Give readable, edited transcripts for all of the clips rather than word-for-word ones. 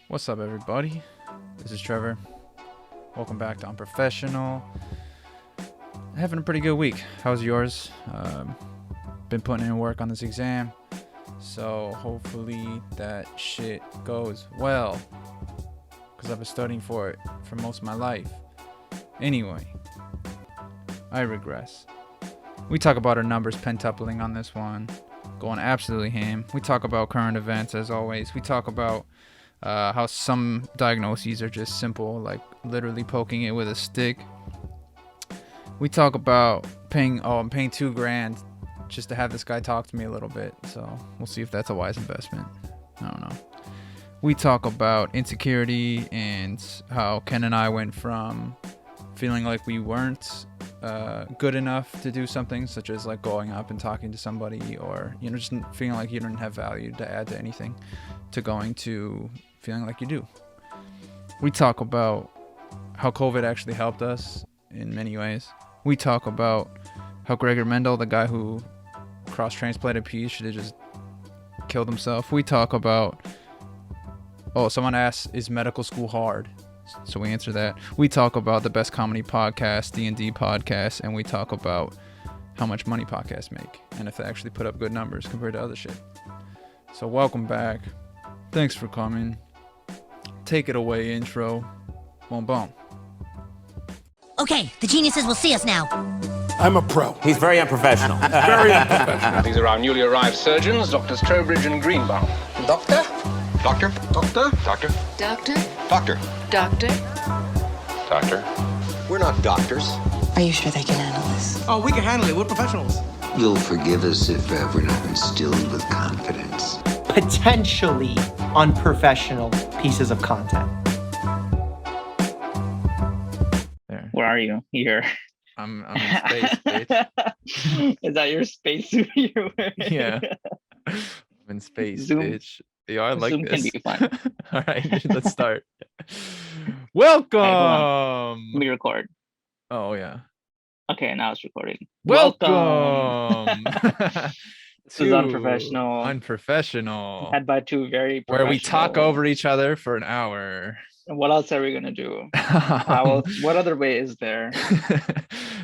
What's up, everybody? This is Trevor. Welcome back to Unprofessional. Having a pretty good week. How's yours? Been putting in work on this exam, so hopefully that shit goes well, because I've been studying for it for most of my life. Anyway, I regress. We talk about our numbers pentupling on this one, going absolutely ham. We talk about current events as always. We talk about how some diagnoses are just simple, like literally poking it with a stick. We talk about I'm paying $2,000 just to have this guy talk to me a little bit. So we'll see if that's a wise investment. I don't know. We talk about insecurity and how Ken and I went from feeling like we weren't good enough to do something, such as like going up and talking to somebody, or just feeling like you didn't have value to add to anything, to going to feeling like you do. We talk about how COVID actually helped us in many ways. We talk about how Gregor Mendel, the guy who cross-transplanted peas, should have just killed himself. We talk about, someone asked, is medical school hard? So we answer that. We talk about the best comedy podcast, D&D podcast, and we talk about how much money podcasts make and if they actually put up good numbers compared to other shit. So welcome back. Thanks for coming. Take it away, intro. Boom, boom. Okay, the geniuses will see us now. I'm a pro. He's very unprofessional. Very unprofessional. These are our newly arrived surgeons, Doctors Trowbridge and Greenbaum. Doctor? Doctor? Doctor? Doctor? Doctor? Doctor? Doctor? Doctor? We're not doctors. Are you sure they can handle this? Oh, we can handle it. We're professionals. You'll forgive us if we're not instilled with confidence. Potentially unprofessional pieces of content. There. Where are you? Here. I'm in space, bitch. Is that your spacesuit you're wearing? Yeah. I'm in space, Zoom. bitch. Yeah, I like Zoom this. can be fun. All right, let's start. Hold Welcome. Let me record. Oh yeah. Okay, now it's recording. Welcome. This is to Unprofessional. Unprofessional. Had by two very Where we talk professional- over each other for an hour. What else are we gonna do? What other way is there?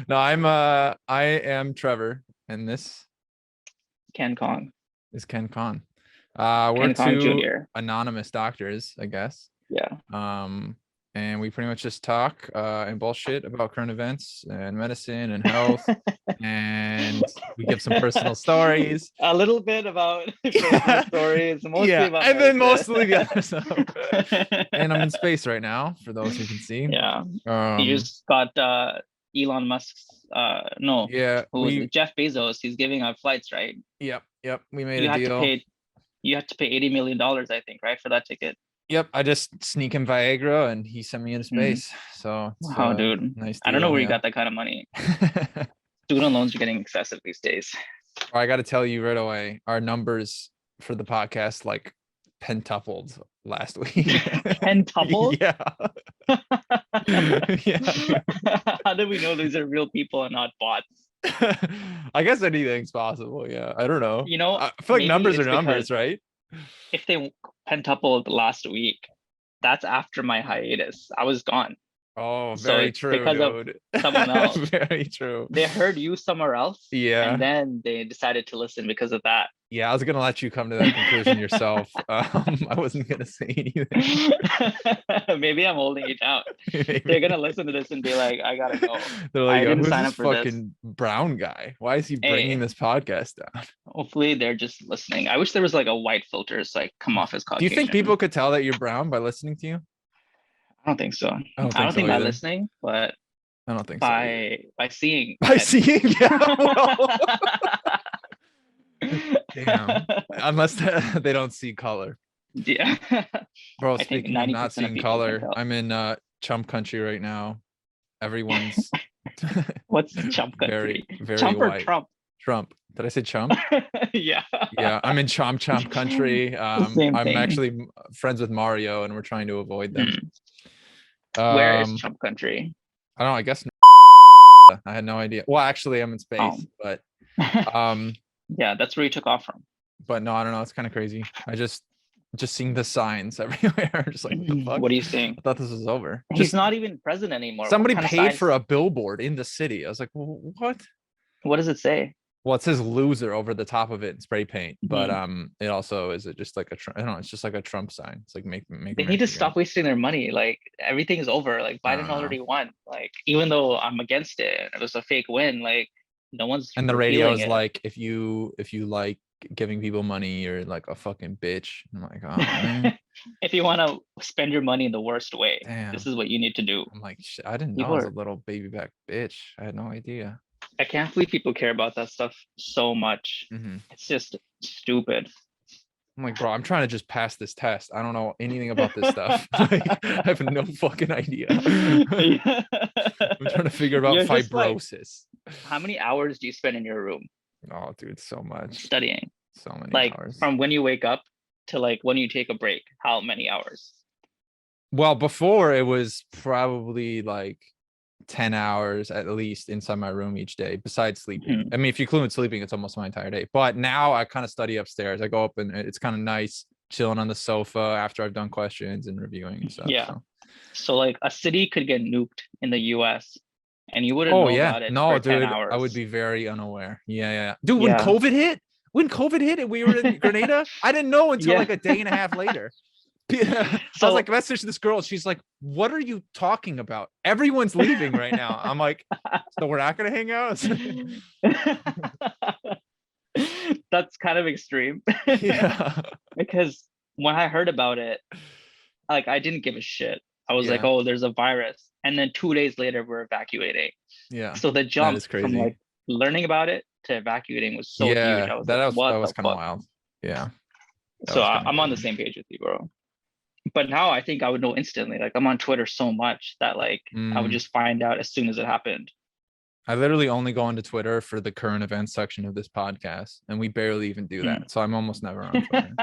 No, I am Trevor, and this Ken Kong. is Ken Khan. We're Ken Kong two Jr. anonymous doctors, I guess. Yeah. And we pretty much just talk and bullshit about current events and medicine and health, and we give some personal stories. A little bit about personal stories, mostly about and then medicine. mostly the other stuff. And I'm in space right now, for those who can see. Yeah. Um, You just got Elon Musk's no, yeah. who was it? Jeff Bezos. He's giving out flights, right? Yep. We made You a had deal. you have to pay $80 million, I think, right, for that ticket. Yep. I just sneak him Viagra, and he sent me into space. So it's, Wow, dude. nice. I don't know deal, where yeah. you got that kind of money. Student loans are getting excessive these days. I got to tell you right away, our numbers for the podcast like pentupled last week. Pentupled? Yeah. Yeah. How do we know these are real people and not bots? I guess anything's possible. Yeah. I don't know. You know, I feel like maybe numbers it's are numbers, because right? if they pentupled last week, that's after my hiatus. I was gone. Oh, So very it's true, because of dude. someone else. Very true. They heard you somewhere else. Yeah. And then they decided to listen because of that. Yeah, I was gonna let you come to that conclusion yourself. I wasn't gonna say anything. Maybe I'm holding it out. Maybe. They're gonna listen to this and be like, I gotta go. They're like, I didn't who's sign this up for this. fucking brown guy? Why is he bringing this podcast down? Hopefully they're just listening. I wish there was like a white filter so I come off as Do Caucasian. you think people could tell that you're brown by listening to you? I don't think so. I don't so think by either. listening, but I don't think so. either. by seeing. By seeing, yeah. Well, damn. Unless they don't see color. Yeah. Bro, I think speaking of 90% not of seeing people can color, tell. I'm in chump country right now. Everyone's What's chump very, country? very Chump or white. Trump? Trump. Did I say chump? Yeah. Yeah, I'm in chomp country. Same I'm thing. actually friends with Mario, and we're trying to avoid them. Where is chump country? I don't know. I guess I had no idea. Well, actually, I'm in space, but Yeah, that's where you took off from. but no, I don't know. It's kind of crazy. I just just seeing the signs everywhere. Just like, what the fuck? What are you saying? I thought this was over. He's Just not even president anymore. What somebody kind of paid signs- for a billboard in the city. I was like, what? What does it say? Well, it says loser over the top of it in spray paint, but Mhm. it also is it just like I don't know, it's just like a Trump sign. It's like make They America need to great. stop wasting their money. Like everything is over. Like I Biden don't know. already won. Like even though I'm against it, it was a fake win. Like no one's And the radio repealing is it. like, if you like giving people money, you're like a fucking bitch. I'm like, oh man, If you want to spend your money in the worst way, damn. this is what you need to do. I'm like, shit, I didn't know People I was a are- little baby back bitch. I had no idea. I can't believe people care about that stuff so much. It's just stupid. I'm like, bro, I'm trying to just pass this test. I don't know anything about this stuff. Like, I have no fucking idea. I'm trying to figure out You're just like- fibrosis. How many hours do you spend in your room Oh, dude, so much. studying? So many Like hours. from when you wake up to like when you take a break, how many hours? Well, before it was probably like 10 hours at least inside my room each day, besides sleeping. I mean, if you include sleeping, it's almost my entire day. But now I kind of study upstairs. I go up and it's kind of nice chilling on the sofa after I've done questions and reviewing and stuff. Yeah. So. So like a city could get nuked in the US and you wouldn't Oh know yeah. about it No, for 10 dude, hours. I would be very unaware. Yeah. Dude, Yeah. when COVID hit and we were in Grenada, I didn't know until Yeah. like a day and a half later. I So- was like, message this girl. She's like, what are you talking about? Everyone's leaving right now. I'm like, so we're not gonna hang out? That's kind of extreme. Yeah. Because when I heard about it, like I didn't give a shit. I was like, Yeah. oh, there's a virus. And then 2 days later, we're evacuating. Yeah. So the jump is from crazy. like learning about it to evacuating was so Yeah, huge. I was that like, was what that was the kind of fuck? wild. Yeah. That So was kinda I'm on the crazy. same page with you, bro. But now I think I would know instantly. Like I'm on Twitter so much that like I would Mm. just find out as soon as it happened. I literally only go onto Twitter for the current events section of this podcast, and we barely even do that. So I'm almost never on Twitter.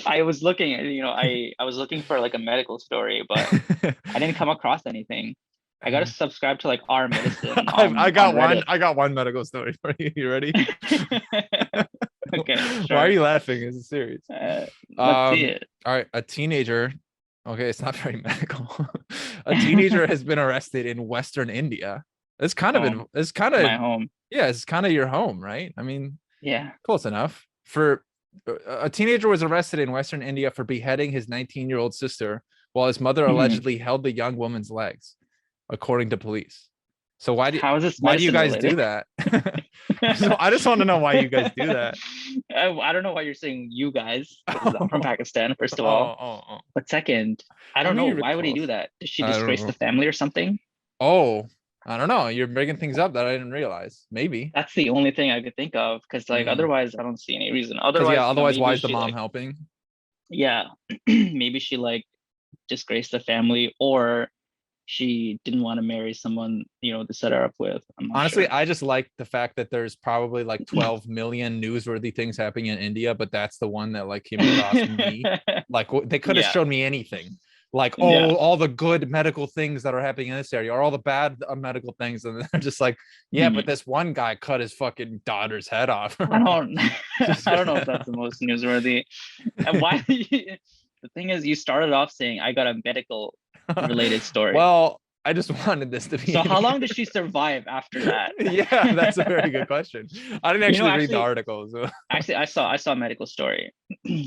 I was looking at, I was looking for like a medical story, but I didn't come across anything. I gotta subscribe to like Our Medicine. I got on one. Reddit. I got one medical story for you. You ready? Okay, Why sure. are you laughing? Is it serious? Let's see it. All right, a teenager. Okay, it's not very medical. A teenager has been arrested in Western India. It's kind of Home. it's kind My of home. yeah, it's kind of your home, right? I mean, Yeah. close enough. For a teenager was arrested in Western India for beheading his 19-year-old sister while his mother Mhm. allegedly held the young woman's legs, according to police. So why do How is this you guys medicine do that? So I just want to know why you guys do that. I don't know why you're saying you guys, 'cause I'm from Pakistan, first of all. Oh. But second, I don't I know, mean, you're why would he close. do that? Did she I don't disgrace know. the family or something? Oh, I don't know. You're bringing things up that I didn't realize. Maybe. That's the only thing I could think of, because like Mm. otherwise I don't see any reason. 'Cause, Otherwise, yeah, otherwise, maybe why is the she, mom like, helping? yeah, maybe she like disgraced the family, or she didn't want to marry someone, to set her up with. I'm not Honestly, sure. I just like the fact that there's probably like 12 million newsworthy things happening in India, but that's the one that like came across me. Like they could have Yeah. shown me anything. Like, Yeah. all the good medical things that are happening in this area, or all the bad medical things, and they're just like, yeah, but this one guy cut his fucking daughter's head off. I don't I don't know if that's the most newsworthy. And why the thing is, you started off saying I got a medical related story. Well, I just wanted this to be. So how long did she survive after that? Yeah, that's a very good question. I didn't actually read the actually- article. So. Actually, I saw a medical story.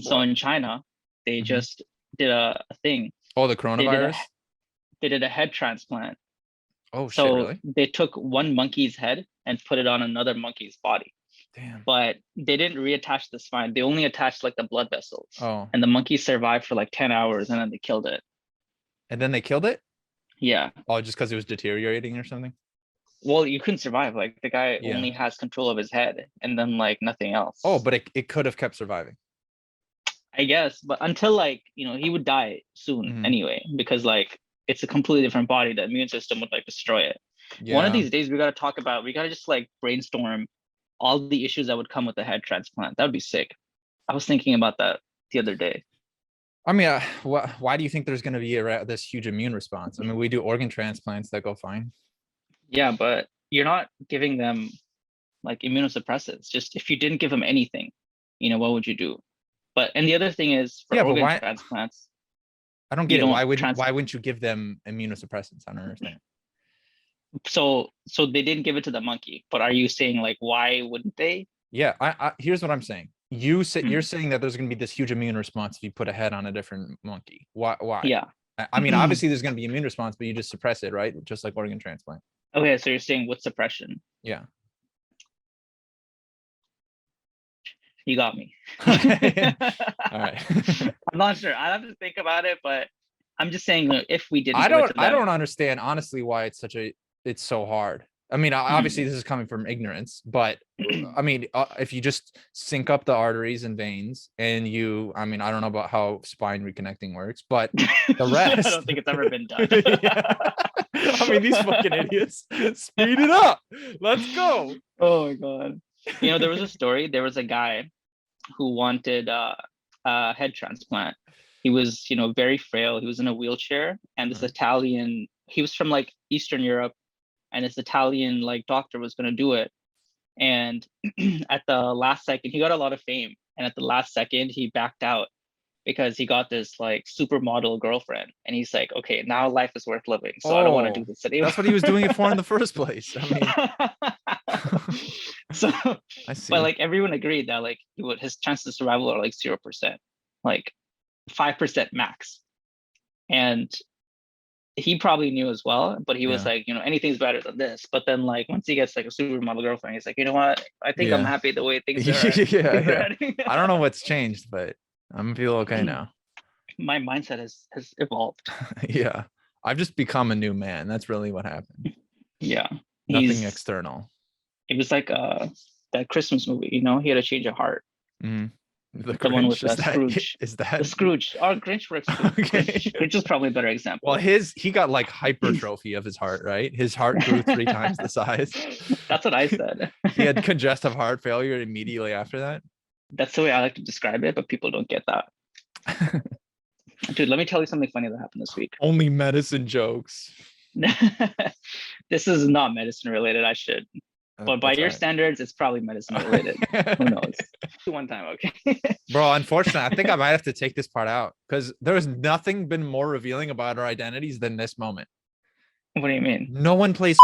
So What? in China, they Mhm. just did a thing. Oh, the coronavirus. They did a head transplant. Oh shit! So Really? they took one monkey's head and put it on another monkey's body, Damn. but they didn't reattach the spine. They only attached like the blood vessels. Oh, And the monkey survived for like 10 hours and then they killed it. and then they killed it. Yeah. Oh, just because it was deteriorating or something. Well, you couldn't survive. Like the guy Yeah. only has control of his head and then like nothing else. Oh, but it could have kept surviving. I guess, but until like, he would die soon Mhm. anyway, because like it's a completely different body. The immune system would like destroy it. Yeah. One of these days we got to just like brainstorm all the issues that would come with a head transplant. That would be sick. I was thinking about that the other day. I mean, why do you think there's going to be this huge immune response? I mean, we do organ transplants that go fine. Yeah, but you're not giving them like immunosuppressants. Just if you didn't give them anything, what would you do? But and the other thing is for Yeah, but organ why- transplants, I don't You get it. don't Why wouldn't you give them immunosuppressants? I don't understand. so they didn't give it to the monkey. But are you saying like why wouldn't they? Yeah, I here's what I'm saying. You're Mhm. saying that there's going to be this huge immune response if you put a head on a different monkey. Why? Yeah. I mean, obviously there's going to be immune response, but you just suppress it, right? Just like organ transplant. Okay, so you're saying with suppression. Yeah. You got me. All right. I'm not sure. I have to think about it, but I'm just saying if we didn't I give it don't to I them- don't understand honestly why it's so hard. I mean, obviously this is coming from ignorance, but I mean, if you just sync up the arteries and veins and I mean, I don't know about how spine reconnecting works, but the rest. I don't think it's ever been done. Yeah. I mean, these fucking idiots, speed it up. Let's go. Oh my God. You know, there was a story. There was a guy who wanted a head transplant. He was, you know, very frail. He was in a wheelchair, and this Italian, he was from like Eastern Europe, and this Italian like doctor was going to do it. And at the last second, he got a lot of fame. And at the last second, he backed out because he got this like supermodel girlfriend. And he's like, okay, now life is worth living. So I don't want to do this anymore. That's what he was doing it for in the first place. I mean, so, I see. but like everyone agreed that like his chances of survival are like 0%, like 5% max. And he probably knew as well, but he was like, you know, anything's better than this. But then like once he gets like a supermodel girlfriend, he's like, you know what? I think I'm happy the way things are. Yeah. I don't know what's changed, but I'm feel okay now. My mindset has evolved. Yeah. I've just become a new man. That's really what happened. Yeah. Nothing external. It was like that Christmas movie, you know, he had a change of heart. Mm. The one with Scrooge. Is that the Scrooge? Or Grinch for Okay. Grinch is probably a better example. Well, he got like hypertrophy of his heart, right? His heart grew 3 times the size. That's what I said. He had congestive heart failure immediately after that. That's the way I like to describe it, but people don't get that. Dude, let me tell you something funny that happened this week. Only medicine jokes. This is not medicine related. I should. But by your standards, it's probably medicine related. Who knows? One time, okay. Bro, unfortunately, I think I might have to take this part out because there's nothing been more revealing about our identities than this moment. What do you mean? No one plays.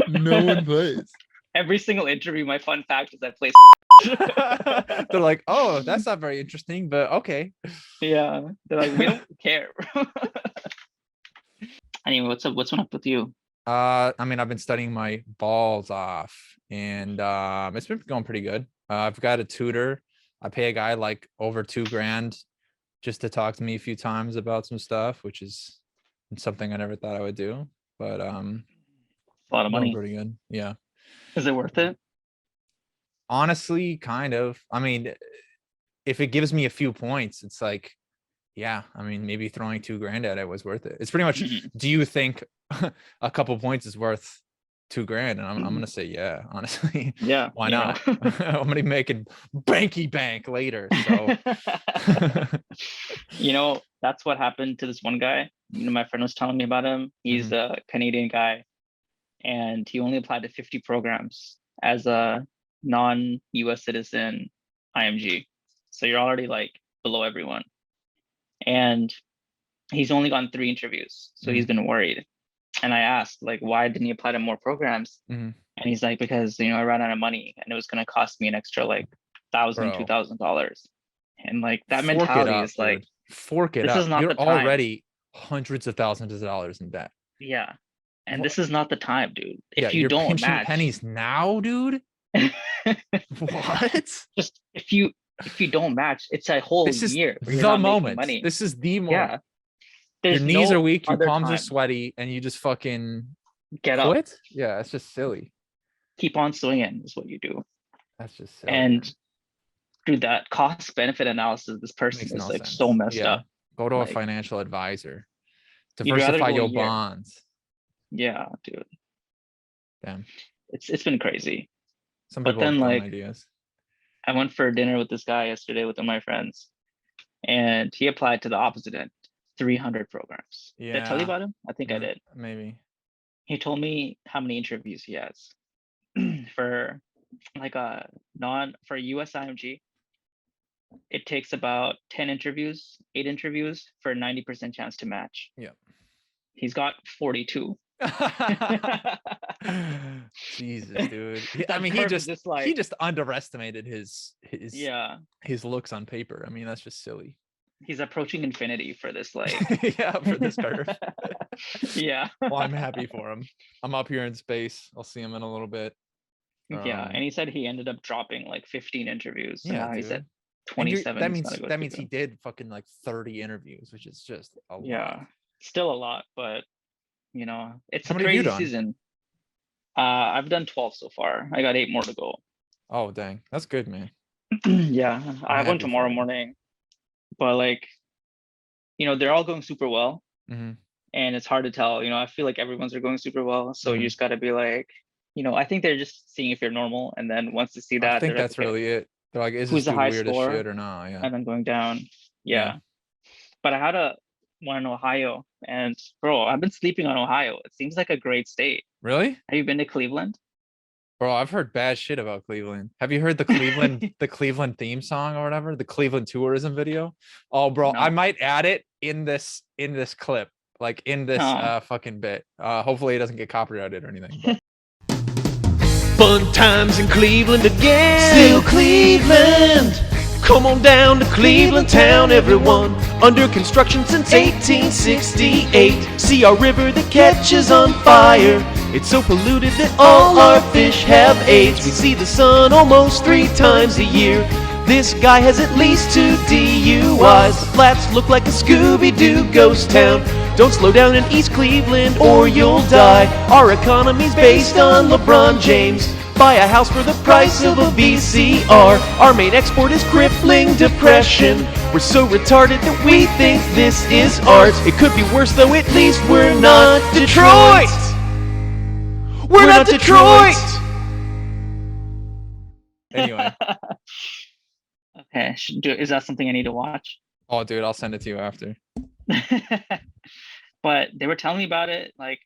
No one plays. Every single interview, my fun fact is I play. They're like, oh, that's not very interesting, but okay. Yeah, they're like, we don't care. Anyway, what's up with you? I mean, I've been studying my balls off, and it's been going pretty good. I've got a tutor. I pay a guy like over $2,000 just to talk to me a few times about some stuff, which is something I never thought I would do. But a lot of money. Pretty good. Yeah. Is it worth it? Honestly, kind of. I mean, if it gives me a few points, it's like, yeah, I mean, maybe throwing $2,000 at it was worth it. It's pretty much, do you think a couple points is worth $2,000? And I'm going to say, yeah, honestly. Yeah. Why not? I'm going to be making banky bank later. So, you know, that's what happened to this one guy. You know, my friend was telling me about him. He's a Canadian guy, and he only applied to 50 programs as a non-US citizen IMG. So you're already like below everyone. And he's only gotten 3 interviews, so he's been worried. And I asked, like, why didn't he apply to more programs? And he's like, because, you know, I ran out of money and it was going to cost me an extra like $1,000, $2,000. And like that mentality is like, fork it this up. is not You're the time. Already hundreds of thousands of dollars in debt. Yeah. And this is not the time, dude. If you you're don't pinching match pennies now, dude. What? Just if you don't match, it's a whole This is year. where you're the not making moment. money. This is the moment. Yeah. Your There's knees no are weak, your other palms are time. sweaty, and you just fucking Get up. quit? Yeah, it's just silly. Keep on swinging is what you do. That's just silly. And through that cost benefit analysis, this person Makes is no like sense. so messed Yeah. up. Go to a like- financial advisor. You'd rather Diversify go your a year. bonds. Yeah, dude. Damn. It's been crazy. Some But people have then, dumb like, ideas. I went for dinner with this guy yesterday with one of my friends, and he applied to the opposite end, 300 programs. Did I tell you Yeah. about him? I think I did. Maybe. He told me how many interviews he has for like a for a US IMG, it takes about 10 interviews, 8 interviews for a 90% chance to match. Yeah. He's got 42. Jesus, dude. I That's mean, perfect, just he like just underestimated his yeah, his looks on paper. I mean, that's just silly. he's approaching infinity for this like Yeah, for this curve. yeah. Well, I'm happy for him. I'm up here in space. I'll see him in a little bit. Yeah, and he said he ended up dropping like 15 interviews. So Yeah, now he's at dude. 27. That he's means gotta go that means through. he did fucking like 30 interviews, which is just a lot. Yeah, still a lot, but you know, it's How a many have you crazy done? season. I've done 12 so far. I got 8 more to go. Oh, dang. That's good, man. Yeah, I have one happy for tomorrow you. morning, but like, you know, they're all going super well, Mm-hmm. and it's hard to tell. You know, I feel like everyone's are going super well, so you just got to be like, you know, I think they're just seeing if you're normal, and then once they see I that, they're think like, that's okay, really it. They're like, is who's this the dude high weird as score, shit or not? Yeah. and then going down. Yeah. Yeah, but I had one in Ohio, and bro, I've been sleeping on Ohio. It seems like a great state. Really? Have you been to Cleveland? Bro, I've heard bad shit about Cleveland. Have you heard the Cleveland theme song or whatever? The Cleveland tourism video? Oh, bro, I No. might add it in this clip, like in this Oh. fucking bit. Hopefully it doesn't get copyrighted or anything. But Fun times in Cleveland again. Still Cleveland. Come on down to Cleveland town, everyone. Under construction since 1868. See our river that catches on fire. It's so polluted that all our fish have AIDS. We see the sun almost 3 times a year. This guy has at least 2 DUIs. The flats look like a Scooby-Doo ghost town. Don't slow down in East Cleveland or you'll die. Our economy's based on LeBron James. Buy a house for the price of a VCR. Our main export is crippling depression. We're so retarded that we think this is art. It could be worse though, at least we're not Detroit. We're not Detroit. anyway. Okay, is that something I need to watch? Oh, dude, I'll send it to you after. But they were telling me about it, like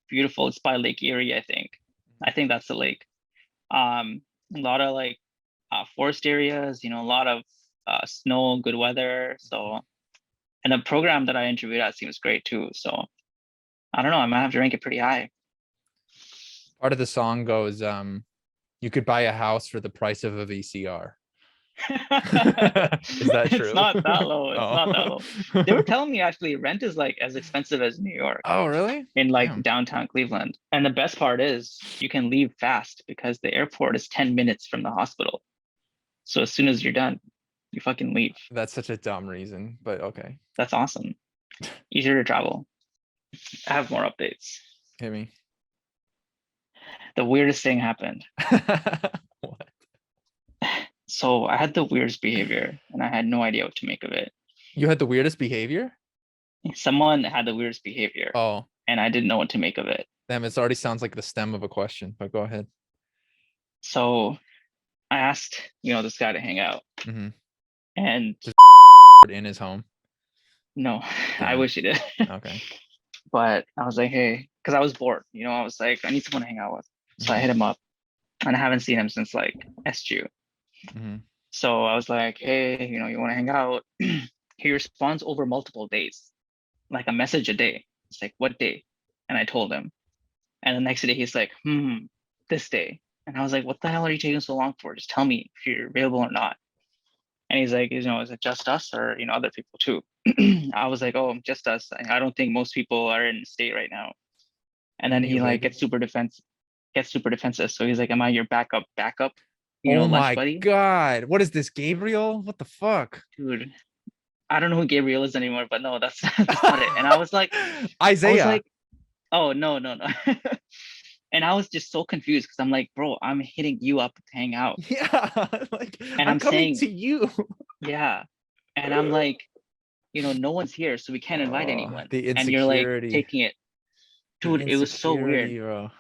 beautiful. It's by Lake Erie, I think. I think that's the lake. A lot of like forest areas, you know, a lot of snow, good weather. So, and the program that I interviewed at seems great too. So, I don't know. I might have to rank it pretty high. Part of the song goes, you could buy a house for the price of a VCR. Is that true? It's not that low. It's not that low. They were low. telling me actually rent is like as expensive as New York. Oh, really? In like Damn. downtown Cleveland. And the best part is you can leave fast because the airport is 10 minutes from the hospital. So as soon as you're done, you fucking leave. That's such a dumb reason, but okay. That's awesome. Easier to travel. I have more updates. Hit me. The weirdest thing happened. What? So I had the weirdest behavior and I had no idea what to make of it. You had the weirdest behavior? Someone had the weirdest behavior Oh, and I didn't know what to make of it. damn, it already sounds like the stem of a question, but go ahead. So I asked, you know, this guy to hang out. Mhm. And In his home. no, I Yeah. wish he did. Okay. But I was like, hey, because I was bored, you know, I was like, I need someone to hang out with. So I hit him up and I haven't seen him since like SGU. Mhm. So I was like, hey, you know, you want to hang out? He responds over multiple days, like a message a day. It's like, what day? And I told him. And the next day he's like, this day. And I was like, what the hell are you taking so long for? Just tell me if you're available or not. And he's like, you know, is it just us or, you know, other people too? I was like, oh, just us. I don't think most people are in the state right now. And then he like gets super defensive. So he's like, am I your backup? You know, Oh lunch my buddy? God. What is this, Gabriel? What the fuck? Dude, I don't know who Gabriel is anymore, but no, that's not it. And I was like, Isaiah. I was like, oh, no. And I was just so confused because I'm like, bro, I'm hitting you up to hang out. Yeah, like And I'm coming saying, to you. yeah. And I'm like, you know, no one's here, so we can't invite anyone. The And you're like insecurity. taking it. Dude, it was so weird. Bro.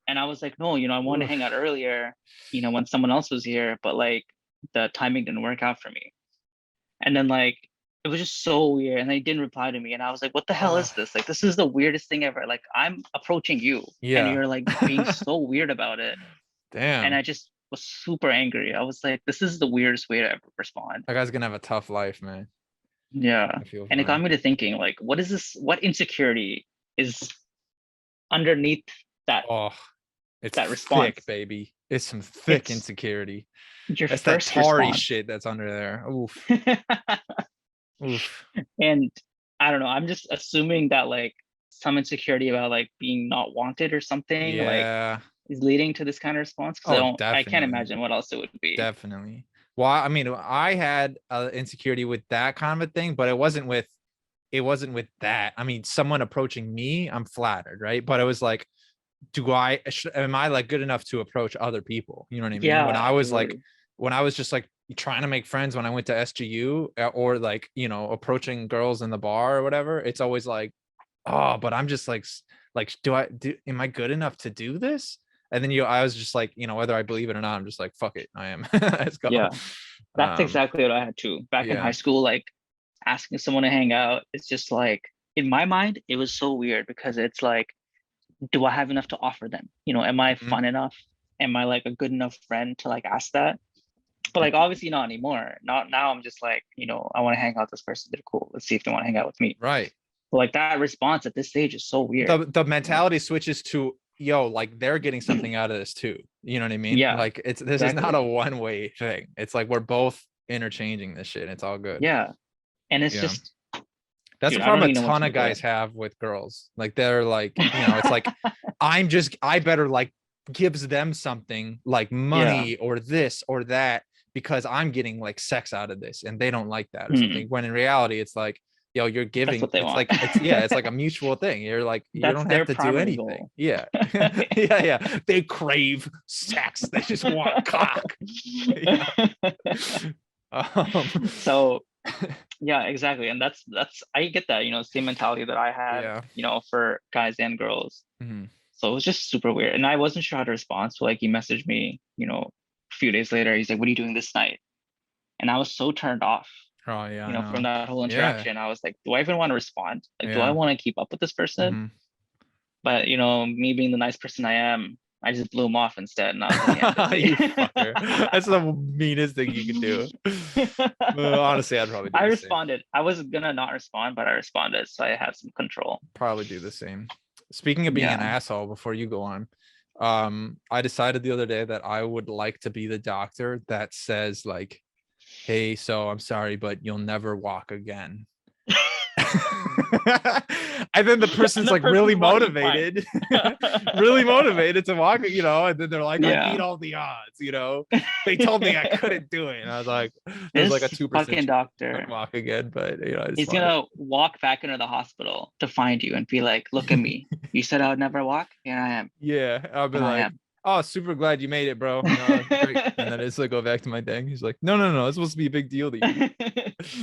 And I was like, no, you know, I wanted to hang out earlier, you know, when someone else was here, but like the timing didn't work out for me. And then like it was just so weird. And they didn't reply to me. And I was like, what the hell is this? Like, this is the weirdest thing ever. Like, I'm approaching you. Yeah. And you're like being so weird about it. Damn. And I just was super angry. I was like, this is the weirdest way to ever respond. That guy's gonna have a tough life, man. Yeah. I feel And it got fine. me to thinking, like, what is this? What insecurity is underneath that Oh, it's that response? thick, baby. It's some thick It's insecurity. your That's that first Tari response. shit that's under there. Oof. Oof. And I don't know. I'm just assuming that like some insecurity about like being not wanted or something like Yeah. is leading to this kind of response. Because Oh, I can't definitely. imagine what else it would be. Definitely. Well, I mean, I had insecurity with that kind of a thing, but it wasn't with that. I mean, someone approaching me, I'm flattered, right? But it was like, am I like good enough to approach other people? You know what I mean? When Yeah, I was like, totally. when I was just like trying to make friends when I went to SGU or like, you know, approaching girls in the bar or whatever, it's always like, oh, but I'm just like, am I good enough to do this? And then I was just like, you know, whether I believe it or not, I'm just like, fuck it, I am. Let's go. Yeah, that's exactly what I had too. Back in high Yeah. school, like asking someone to hang out, it's just like in my mind, it was so weird because it's like, do I have enough to offer them? You know, am I Mhm. fun enough? Am I like a good enough friend to like ask that? But like obviously not anymore. Not now. I'm just like, you know, I want to hang out with this person. They're cool. Let's see if they want to hang out with me. Right. But like that response at this stage is so weird. The mentality switches to, yo, like they're getting something out of this too. You know what I mean? Yeah, Like this is not exactly. a one-way thing. It's like we're both interchanging this shit. It's all good. Yeah, and it's Yeah. just, That's dude, the I don't problem a even know what ton to of make of guys it. have with girls. Like they're like, you know, it's like I better like gives them something like Yeah. money or this or that because I'm getting like sex out of this and they don't like that or Hmm. something. When in reality, it's like, yo, you're That's giving, what they it's want. like it's like a mutual thing. You're like, you That's don't have their to do primary anything. goal. Yeah. Yeah. They crave sex. They just want cock. Yeah. So yeah, exactly. And that's I get that, you know, same mentality that I had, Yeah. you know, for guys and girls. Mhm. So it was just super weird. And I wasn't sure how to respond. So like he messaged me, you know, a few days later, he's like, what are you doing this night? And I was so turned off, Oh yeah, you I know, from know. that whole Yeah. interaction. I was like, do I even want to respond? Like, do I Yeah. want to keep up with this person? Mhm. But you know, me being the nice person I am, I just blew him off instead. And I was like, yeah, I'm You busy. fucker. That's the meanest thing you can do. Honestly, I'd probably do I the same. responded. I was gonna not respond, but I responded, so I had some control. Probably do the same. Speaking of being an Yeah. asshole, before you go on, I decided the other day that I would like to be the doctor that says like, hey, so I'm sorry, but you'll never walk again. And then the person's the like really person's walking fine. motivated, really motivated to walk, you know, and then they're like, I Yeah. beat all the odds, you know. They told me I couldn't do it. And I was like, there's like a This 2% fucking chance I doctor, could walk again, but you know, it's he's fine. gonna walk back into the hospital to find you and be like, look at me. You said I would never walk? Here I am. Yeah, I'll be And I like, am. oh, super glad you made it, bro. You know, great. And then it's like go back to my thing. He's like, no, it's supposed to be a big deal to you.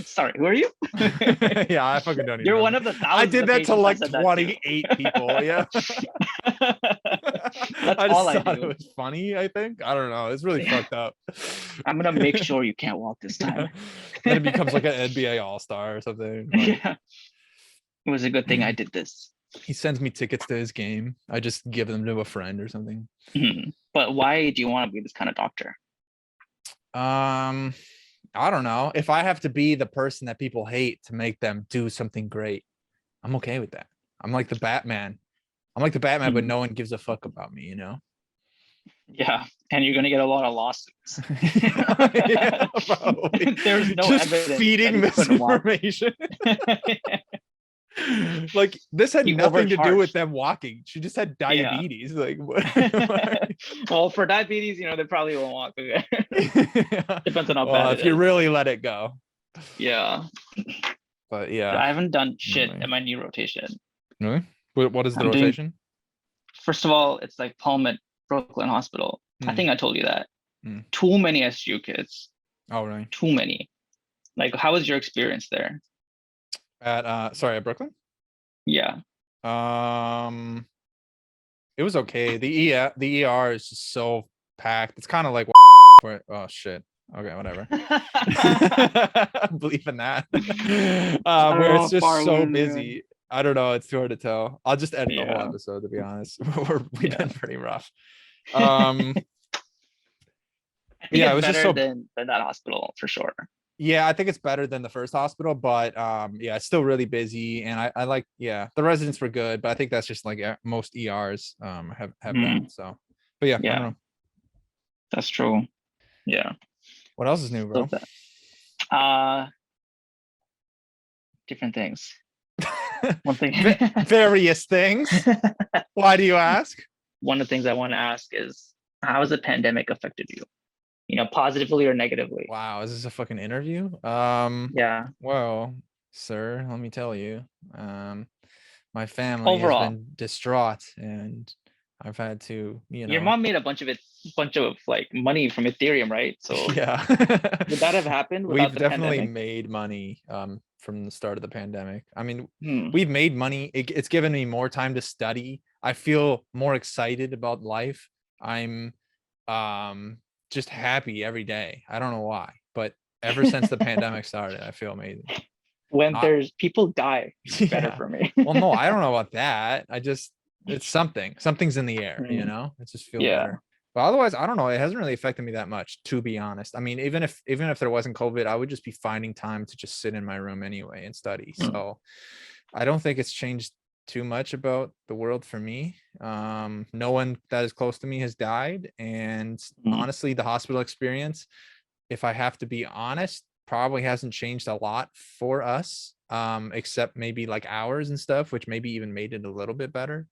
Sorry, who are you? Yeah, I fucking don't even You're one remember. of the I thousands did of that to patients I like said that 28 people. Yeah. That's I all just I thought it do. was funny, I think. I don't know. It's really fucked up. I'm gonna make sure you can't walk this time. Yeah. Then it becomes like an NBA all-star or something. Like, Yeah. It was a good thing I did this. he sends me tickets to his game. I just give them to a friend or something. But why do you want to be this kind of doctor? I don't know. If I have to be the person that people hate to make them do something great, I'm okay with that. I'm like the Batman. But no one gives a fuck about me, you know? Yeah, and you're gonna get a lot of lawsuits. Yeah, probably. There's no just evidence feeding that he couldn't walk. misinformation. Like this had You nothing to do with overcharged. them walking. She just had diabetes. Like what? Well, for diabetes, you know, they probably won't walk again. Yeah. Depends on how Well, bad if it you is. really let it go. Yeah. But yeah. I haven't done shit Anyway. in my knee rotation. Really? What is the I'm doing- rotation? First of all, it's like Palm at Brooklyn Hospital. I think I told you that. Too many SU kids. Oh, right. Too many. Like, how was your experience there? At Brooklyn? Yeah. It was okay. The ER is just so packed. It's kind of like oh shit. Okay, whatever. I'm believing that. Where it's just so busy. I don't know. It's too hard to tell. I'll just edit the whole episode, to be honest. We've been pretty rough. think Yeah, it's it was just better so than that hospital for sure. Yeah, I think it's better than the first hospital, but yeah, it's still really busy. And I like, yeah, the residents were good, but I think that's just like most ERs have that. So, but yeah, I don't know. That's true. Yeah. What else is new, bro? Different things. One thing. Various things. Why do you ask? One of the things I want to ask is, how has the pandemic affected you? You know, positively or negatively? Wow, is this a fucking interview? Yeah. Well, sir, let me tell you. My family Overall, has been distraught, and I've had to, your mom made a bunch of like money from Ethereum, right? So yeah. would that have happened without We've the definitely pandemic? made money from the start of the pandemic. I mean, Hmm. we've made money. It's given me more time to study. I feel more excited about life. I'm just happy every day. I don't know why, but ever since the pandemic started, I feel amazing. When there's people die, it's better Yeah. for me. Well, no, I don't know about that. It's something's in the air, you know. It just feels Yeah. better. But otherwise, I don't know. It hasn't really affected me that much, to be honest. I mean, even if there wasn't COVID, I would just be finding time to just sit in my room anyway and study. So I don't think it's changed too much about the world for me. No one that is close to me has died. And honestly, the hospital experience, if I have to be honest, probably hasn't changed a lot for us, except maybe like hours and stuff, which maybe even made it a little bit better.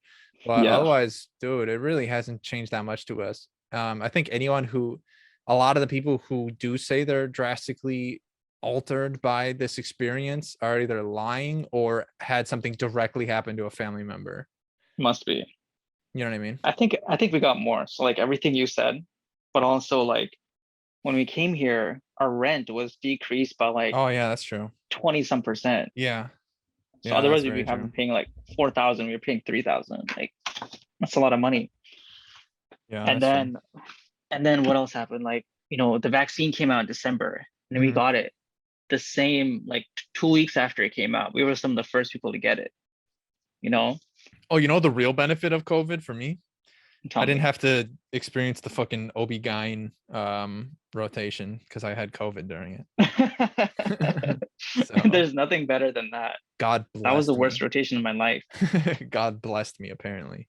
But otherwise, dude, it really hasn't changed that much to us. I think a lot of the people who do say they're drastically altered by this experience are either lying or had something directly happen to a family member. Must be. You know what I mean? I think we got more. So like everything you said, but also like when we came here, our rent was decreased by like, oh yeah, that's true, 20% yeah. So yeah, otherwise we'd be having paying like 4,000, we were paying 3,000. Like that's a lot of money. Yeah. And then what else happened? Like, you know, the vaccine came out in December and we got it the same, like 2 weeks after it came out. We were some of the first people to get it, you know? Oh, you know the real benefit of COVID for me? Tell I didn't me. have to experience the fucking OB-GYN rotation because I had COVID during it. So, There's nothing better than that. God bless. That was the worst me. rotation in my life. God blessed me, apparently.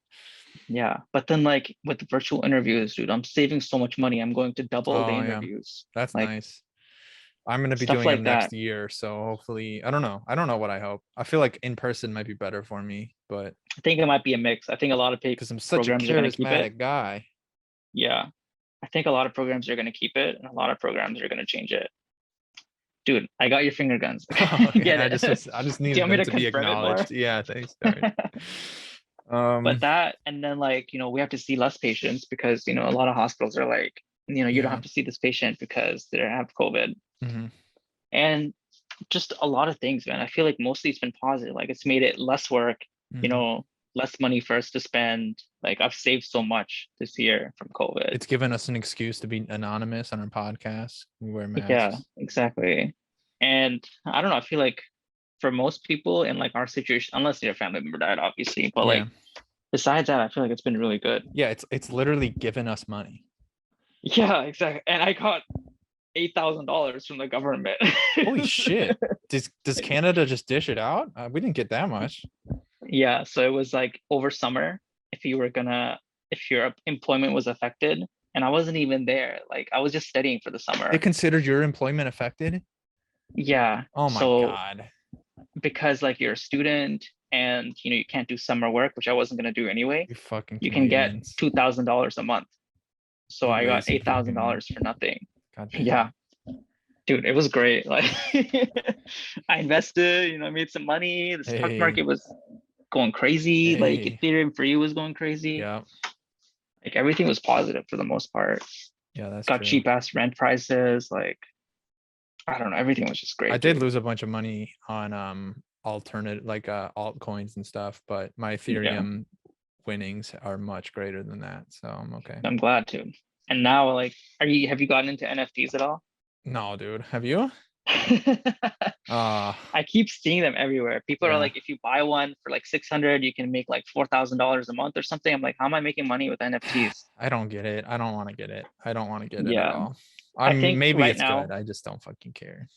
Yeah. But then like with the virtual interviews, dude, I'm saving so much money. I'm going to double the interviews. That's like, nice. I'm going to be stuff doing like them next that. year. So hopefully, I don't know what I hope. I feel like in person might be better for me, but I think it might be a mix. I think a lot of because I'm such a programs are going to keep it. charismatic guy. Yeah. I think a lot of programs are going to keep it and a lot of programs are going to change it. Dude, I got your finger guns. Get it. I just needed them to be acknowledged. Yeah, thanks. But that, and then like, you know, we have to see less patients because, you know, a lot of hospitals are like, you know, you don't have to see this patient because they have COVID. And just a lot of things, man. I feel like mostly it's been positive. Like it's made it less work, you know, less money for us to spend. Like I've saved so much this year from COVID. It's given us an excuse to be anonymous on our podcast. We wear masks. Yeah, exactly. And I don't know, I feel like for most people in like our situation, unless your family member died, obviously, but like besides that, I feel like it's been really good. Yeah, it's literally given us money. Yeah, exactly. And I got $8,000 from the government. Holy shit. Does Canada just dish it out? We didn't get that much. Yeah, so it was like over summer, if your employment was affected, and I wasn't even there. Like I was just studying for the summer. They considered your employment affected? Yeah. Oh my God. Because like you're a student and you know you can't do summer work, which I wasn't gonna do anyway. You can get $2,000 a month. So I got $8,000 for nothing. Yeah. Dude, it was great. Like I invested, you know, I made some money. The stock market was going crazy. Like Ethereum for you was going crazy. Yeah. Like everything was positive for the most part. Yeah, that's got true. cheap ass rent prices. Like I don't know, everything was just great. I did lose a bunch of money on alternate altcoins and stuff, but my Ethereum winnings are much greater than that. So I'm okay. I'm glad to. And now like have you gotten into NFTs at all? No, dude. Have you? I keep seeing them everywhere. People are like, if you buy one for like 600, you can make like $4,000 a month or something. I'm like, how am I making money with NFTs? I don't get it. I don't want to get it. I don't want to get it at all. think maybe right it's now- good. I just don't fucking care.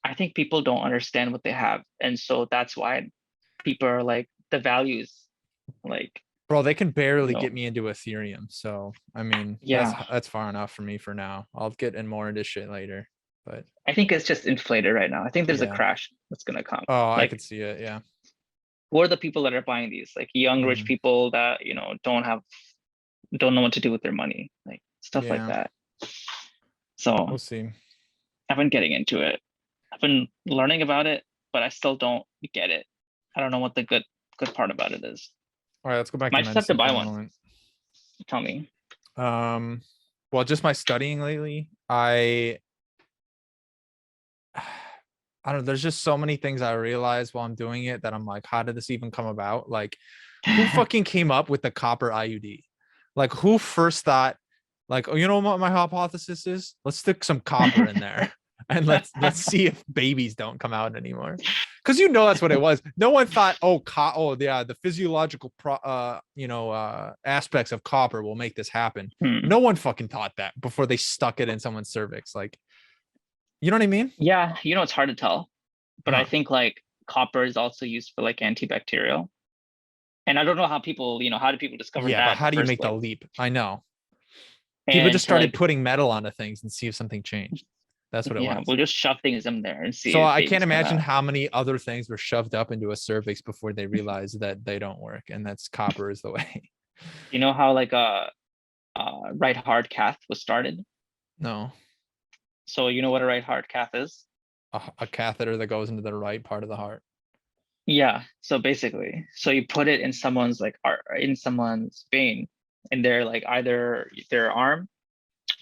I think people don't understand what they have, and so that's why people are like the values, like Bro, they can barely No. get me into Ethereum. So I mean, Yeah. that's far enough for me for now. I'll get in more into shit later. But I think it's just inflated right now. I think there's a Yeah. crash that's gonna come. oh, I Like, could see it. Yeah. who are the people that are buying these? Like young rich Mhm. people that don't know what to do with their money, like stuff like Yeah. that. So We'll see. I've been getting into it. I've been learning about it, but I still don't get it. I don't know what the good part about it is. All right, let's go back Might to just have to medicine for buy a one. moment. Tell me. Well, just my studying lately, I don't know, there's just so many things I realize while I'm doing it that I'm like, how did this even come about? Like, who fucking came up with the copper IUD? Like, who first thought, like, oh, you know what my hypothesis is? Let's stick some copper in there and let's see if babies don't come out anymore. Because that's what it was. No one thought, the physiological aspects of copper will make this happen. No one fucking thought that before they stuck it in someone's cervix. Like, you know what I mean? Yeah, it's hard to tell, but I Huh. think like copper is also used for like antibacterial. And I don't know how people, how do people discover that? Yeah, but how do you make the leap? I know. People just started putting metal onto things and see if something changed. That's what it was. We'll just shove things in there and see. So if I babies can't come imagine out. how many other things were shoved up into a cervix before they realized that they don't work, and that's copper is the way. You know how like a right heart cath was started? No, So you know what a right heart cath is? a catheter that goes into the right part of the heart. Yeah. So basically, you put it in someone's in someone's vein, in their like either their arm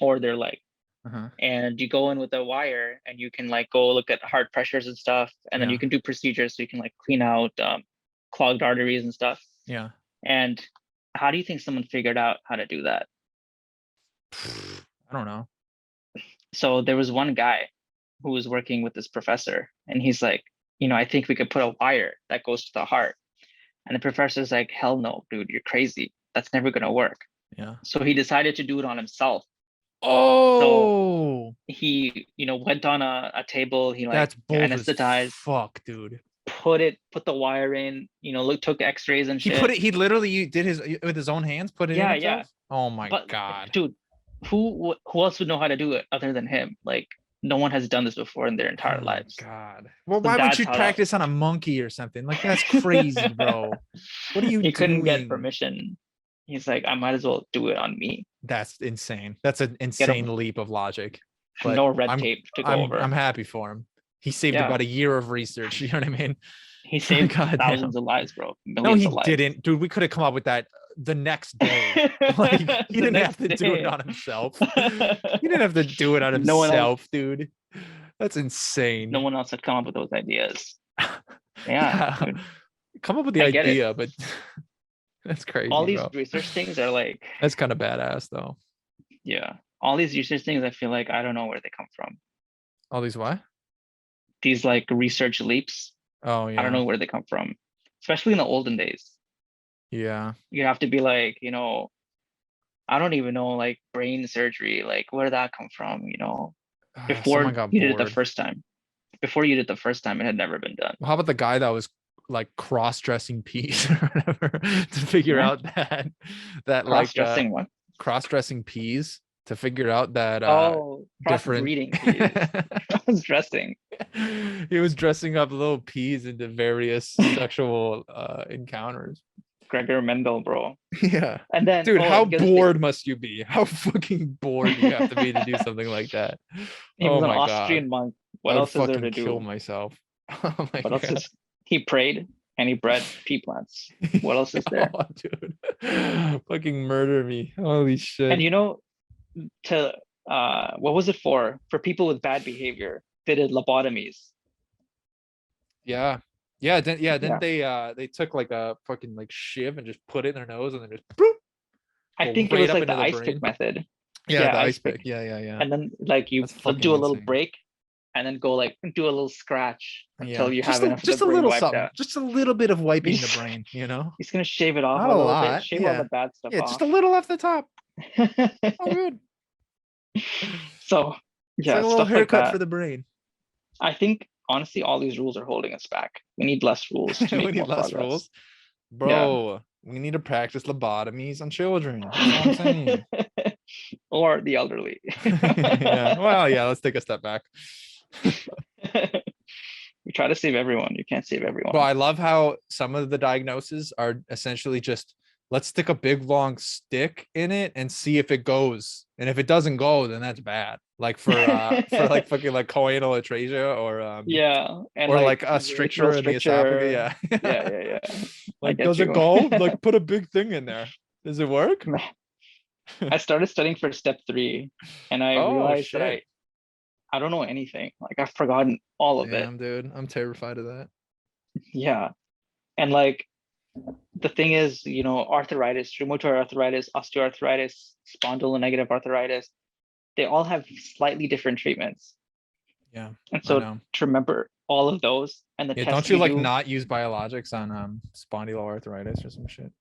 or their leg. And you go in with a wire and you can like go look at heart pressures and stuff, and then Yeah. you can do procedures so you can like clean out clogged arteries and stuff. Yeah. And how do you think someone figured out how to do that? I don't know. So there was one guy who was working with this professor, and he's like, I think we could put a wire that goes to the heart. And the professor's like, hell no, dude, you're crazy. That's never gonna work. Yeah. So he decided to do it on himself. Oh, He, went on a table, he like that's bold as anesthetized, fuck, dude. put the wire in, took x-rays and He shit. put it. He literally did with his own hands. Put it in himself? Yeah. Oh my But, god, dude, who else would know how to do it other than him? Like, no one has done this before in their entire Oh my lives. God. Well, So why would that's you how that- practice on a monkey or something? Like, that's crazy, bro. What are you He couldn't get doing? permission. He's like, I might as well do it on me. That's insane. That's an insane leap of logic. But No red tape to go over. I'm happy for him. He saved Yeah. about a year of research. You know what I mean? He saved Goddamn. thousands of lives, bro. No, Millions he of lives. didn't, dude. We could have come up with that the next day. Like, he didn't have to do it on himself. He didn't have to do it on No one else- himself, dude. That's insane. No one else had come up with those ideas. Yeah. dude. Come up with the I get it. idea, but that's crazy. All these bro. research things are like, That's kind of badass, though. yeah. All these research things, I feel like I don't know where they come from. All these what? These like research leaps, Oh yeah. I don't know where they come from. Especially in the olden days. Yeah. You have to be like, I don't even know, like brain surgery, like where did that come from? Before Someone got you did it the bored. first time. Before you did it the first time, it had never been done. How about the guy that was like cross-dressing peas or whatever to figure Yeah. out that like Cross-dressing one. cross-dressing peas to figure out that different Cross-breeding peas. Cross-dressing. He was dressing up little peas into various sexual encounters. Gregor Mendel, bro. Yeah. And then, Dude, how because bored must you be? How fucking bored do you have to be to do something like that? he was Oh an my Austrian God. monk. What I would else is there fucking to do? kill myself. Oh my What else God. is he prayed and he bred pea plants. What else is there? Oh, dude. Fucking murder me. Holy shit. And what was it for? For people with bad behavior, they did lobotomies. Then they took like a fucking like shiv and just put it in their nose and then just I Go think it right was up like into the the ice brain. pick method. yeah, the ice ice pick. pick. Yeah. And then like you That's fucking do a little insane. break and then go like do a little scratch until you just have enough just of a the brain little wiped something. out. Just a little bit of wiping the brain, you know? He's gonna shave it off Not a a little lot, bit, shave all yeah. the bad stuff Yeah, off. just a little off the top. Oh, good. So It's Yeah, like a little stuff like haircut that. for the brain. I think honestly, all these rules are holding us back. We need less rules to We make need more less progress. rules. Bro, we need to practice lobotomies on children. That's what I'm saying. Or the elderly. Yeah. Well, yeah, let's take a step back. We try to save everyone. You can't save everyone. But I love how some of the diagnoses are essentially just, let's stick a big long stick in it and see if it goes. And if it doesn't go, then that's bad. Like for like fucking like coanal atresia or Yeah, and or like a urethral stricture in the esophagus. Yeah. Yeah. I Like, get does it you. go? Like, put a big thing in there. Does it work? I started studying for step 3, and I Oh realized that shit. I don't know anything. Like I've forgotten all of it. Damn, dude. I'm terrified of that. Yeah, and like the thing is, arthritis, rheumatoid arthritis, osteoarthritis, spondylonegative arthritis, they all have slightly different treatments. Yeah. And I so know. to remember all of those and the Yeah, tests don't you we like do, not use biologics on spondyloarthritis or some shit?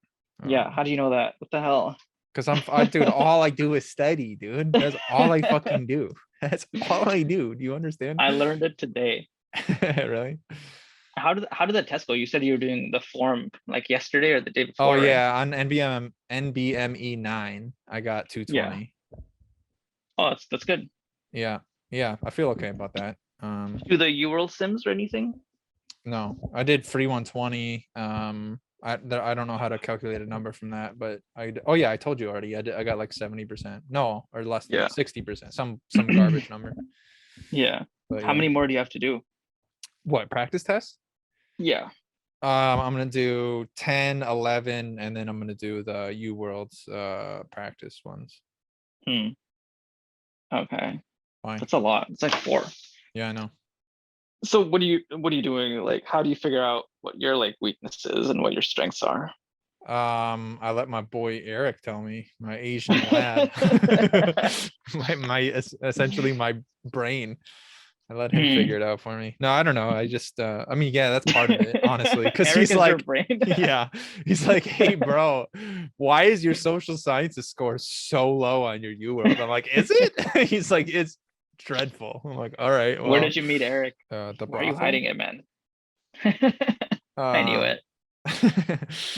yeah, how do you know that? What the hell? Because dude, all I do is study, dude. That's all I fucking do. That's all I do. Do you understand? I learned it today. Really? How did the test go? You said you were doing the form like yesterday or the day Oh before, right? yeah, on NBME 9, I got 220. Oh, that's good. Yeah, I feel okay about that. Do the URL sims or anything? No, I did free 120. I don't know how to calculate a number from that, but oh yeah, I told you already. I got like 70%. No, or less than 60%. Some garbage number. Yeah. But How yeah. many more do you have to do? What, practice tests? Yeah. I'm gonna do 10, 11, and then I'm gonna do the U Worlds practice ones. Okay. Fine. That's a lot. It's like 4. Yeah, I know. So what are you doing? Like, how do you figure out what your like weaknesses and what your strengths are? I let my boy Eric tell me, my Asian lad, essentially my brain. I let him figure it out for me. No, I don't know. I just, I mean, yeah, that's part of it, honestly. Because he's like, yeah, he's like, hey, bro, why is your social sciences score so low on your U World? I'm like, is it? He's like, it's dreadful. I'm like, all right. Well, where did you meet Eric? The Where are you hiding it, man? I knew it.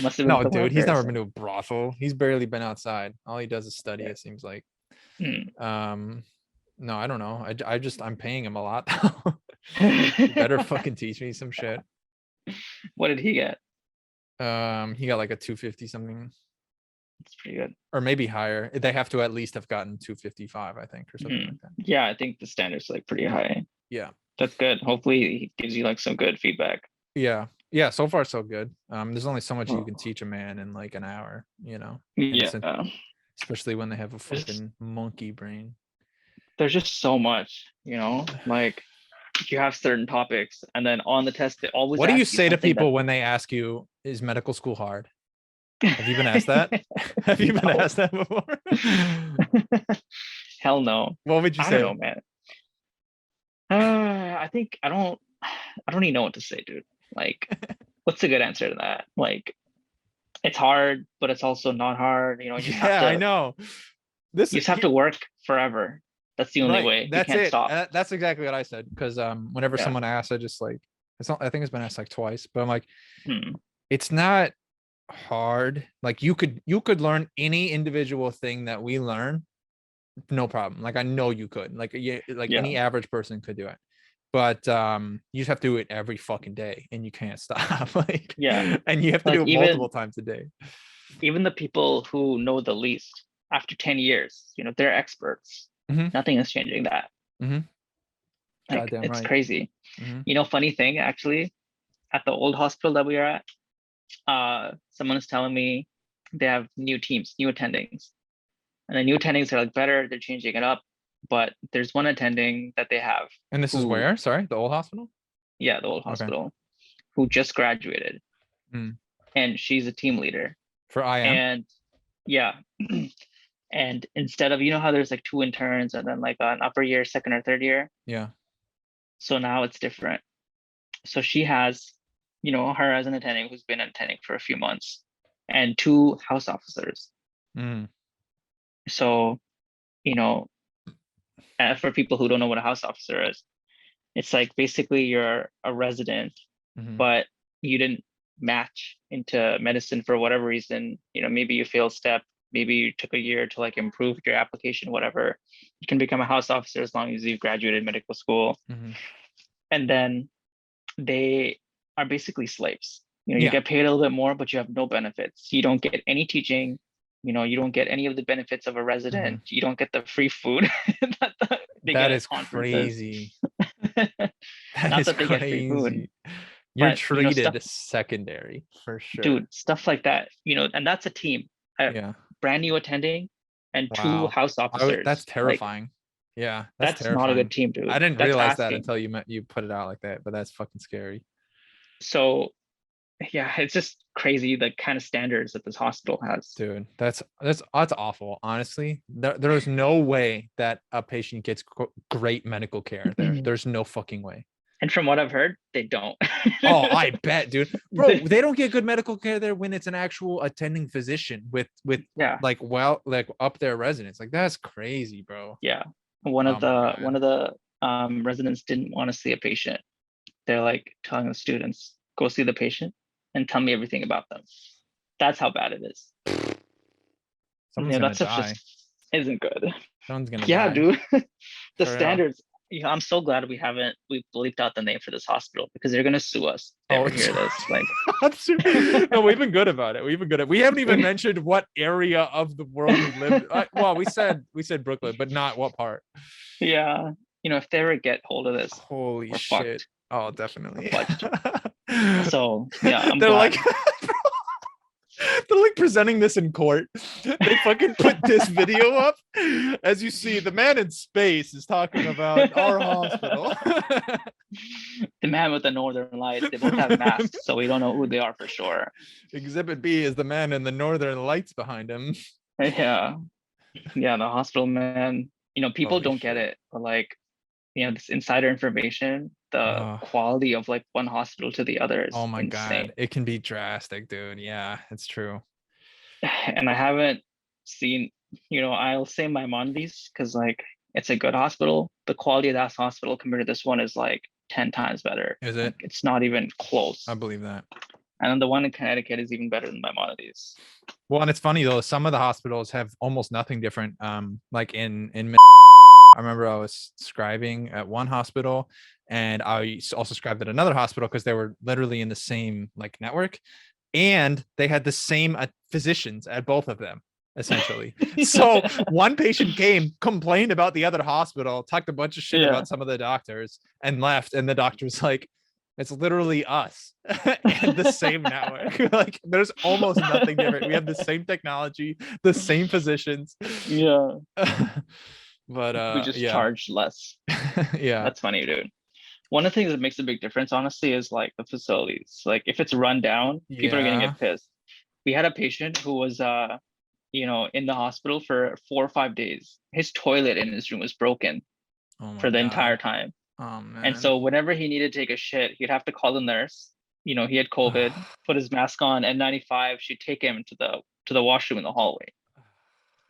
Must have been no, dude, he's never been to a brothel. He's barely been outside. All he does is study, it seems like. No, I don't know. I'm paying him a lot. You better fucking teach me some shit. What did he get? He got like a 250 something. That's pretty good. Or maybe higher. They have to at least have gotten 255, I think, or something like that. Yeah, I think the standard's like pretty high. Yeah. That's good. Hopefully he gives you like some good feedback. Yeah. Yeah, so far so good. There's only so much you can teach a man in like an hour, Yeah. Especially when they have a fucking monkey brain. There's just so much, like you have certain topics and then on the test they always what do you say to people when they ask you, is medical school hard? Have you been asked that? Have you been asked that before? Hell no. What would you say? I don't know, man. I think I don't even know what to say, dude. Like, what's a good answer to that? Like, it's hard, but it's also not hard. You just have to, I know. You just have to work forever. That's the only way. That's you can't it. Stop. That's exactly what I said. Because whenever someone asks, I just like, I think it's been asked like twice, but I'm like, it's not hard. Like you could learn any individual thing that we learn, no problem. Like I know you could. Like any average person could do it. But you just have to do it every fucking day and you can't stop. Like and you have to do it multiple times a day. Even the people who know the least after 10 years, they're experts. Nothing is changing that. Like, it's crazy. Funny thing, actually, at the old hospital that we are at, someone is telling me they have new teams, new attendings. And the new attendings are like better, they're changing it up. But there's one attending that they have. And this is where? Sorry, the old hospital? Yeah, the old hospital, who just graduated. And she's a team leader. For IM? And yeah. And instead of, how there's like 2 interns and then like an upper year, second or third year. Yeah. So now it's different. So she has, her as an attending who's been attending for a few months and 2 house officers. So, And for people who don't know what a house officer is, it's like basically you're a resident, but you didn't match into medicine for whatever reason. You know, maybe you failed step, maybe you took a year to like improve your application, whatever. You can become a house officer as long as you've graduated medical school. And then they are basically slaves. You know, you get paid a little bit more, but you have no benefits. You don't get any teaching. You know, you don't get any of the benefits of a resident. You don't get the free food that is crazy. That is crazy. You're treated secondary for sure. Dude, stuff like that, you know, and that's a team. Brand new attending and 2 house officers. That's terrifying. Like, that's terrifying. Not a good team, dude. I didn't realize that until you put it out like that, but that's fucking scary. So yeah, it's just crazy the kind of standards that this hospital has. Dude, that's awful. Honestly, there's no way that a patient gets great medical care there. There's no fucking way. And from what I've heard, they don't. Oh, I bet, dude. Bro, they don't get good medical care there when it's an actual attending physician with like up their residents. Like that's crazy, bro. Yeah. One of the residents didn't want to see a patient. They're like telling the students, go see the patient and tell me everything about them. That's how bad it is. Someone's gonna die. Just isn't good. Someone's gonna die. Yeah, dude. The standards. You know, I'm so glad we bleeped out the name for this hospital because they're gonna sue us. Hear this. Like, no, we've been good about it. We haven't even mentioned what area of the world we live. Well, we said Brooklyn, but not what part. Yeah, you know, if they ever get hold of this, holy shit! Fucked. Oh, definitely. So yeah, I'm they're glad. like. They're like presenting this in court. They fucking put this video up. As you see, the man in space is talking about our hospital. The man with the northern lights. They both have masks, so we don't know who they are for sure. Exhibit B is the man in the northern lights behind him. Yeah, the hospital man. You know, people don't get it, but like, you know, this insider information, the quality of like one hospital to the other is insane. God, it can be drastic, dude. Yeah, it's true. And I haven't seen, you know, I'll say Maimonides because like it's a good hospital. The quality of that hospital compared to this one is like 10 times better. Is it? Like, it's not even close. I believe that. And then the one in Connecticut is even better than Maimonides. Well, and it's funny though, some of the hospitals have almost nothing different. Like in I remember I was scribing at one hospital and I also scribed at another hospital because they were literally in the same like network and they had the same physicians at both of them essentially. So one patient came, complained about the other hospital, talked a bunch of shit about some of the doctors and left. And the doctor's like, it's literally us and the same network. Like there's almost nothing different. We have the same technology, the same physicians. Yeah. But we just charge less. Yeah, that's funny, dude. One of the things that makes a big difference, honestly, is like the facilities. Like if it's run down, people are gonna get pissed. We had a patient who was you know, in the hospital for 4 or 5 days. His toilet in his room was broken for the entire time. Oh man. And so whenever he needed to take a shit, he'd have to call the nurse. You know, he had COVID, put his mask on, N95, she'd take him to the washroom in the hallway.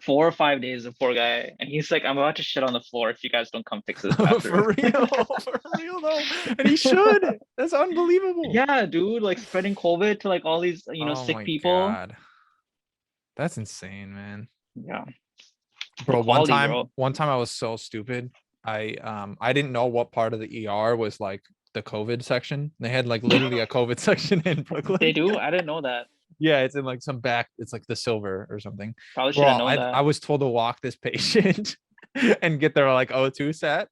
4 or 5 days, the poor guy, and he's like, I'm about to shit on the floor if you guys don't come fix this bathroom. For real though. And he should. That's unbelievable. Yeah, dude, like spreading COVID to like all these, you know, sick people. God. That's insane, man. Yeah. Bro, one time I was so stupid. I didn't know what part of the ER was like the COVID section. They had like literally a COVID section in Brooklyn. They do? I didn't know that. Yeah, it's in like some back, it's like the silver or something. Probably should have known that. I was told to walk this patient and get their like O2 set.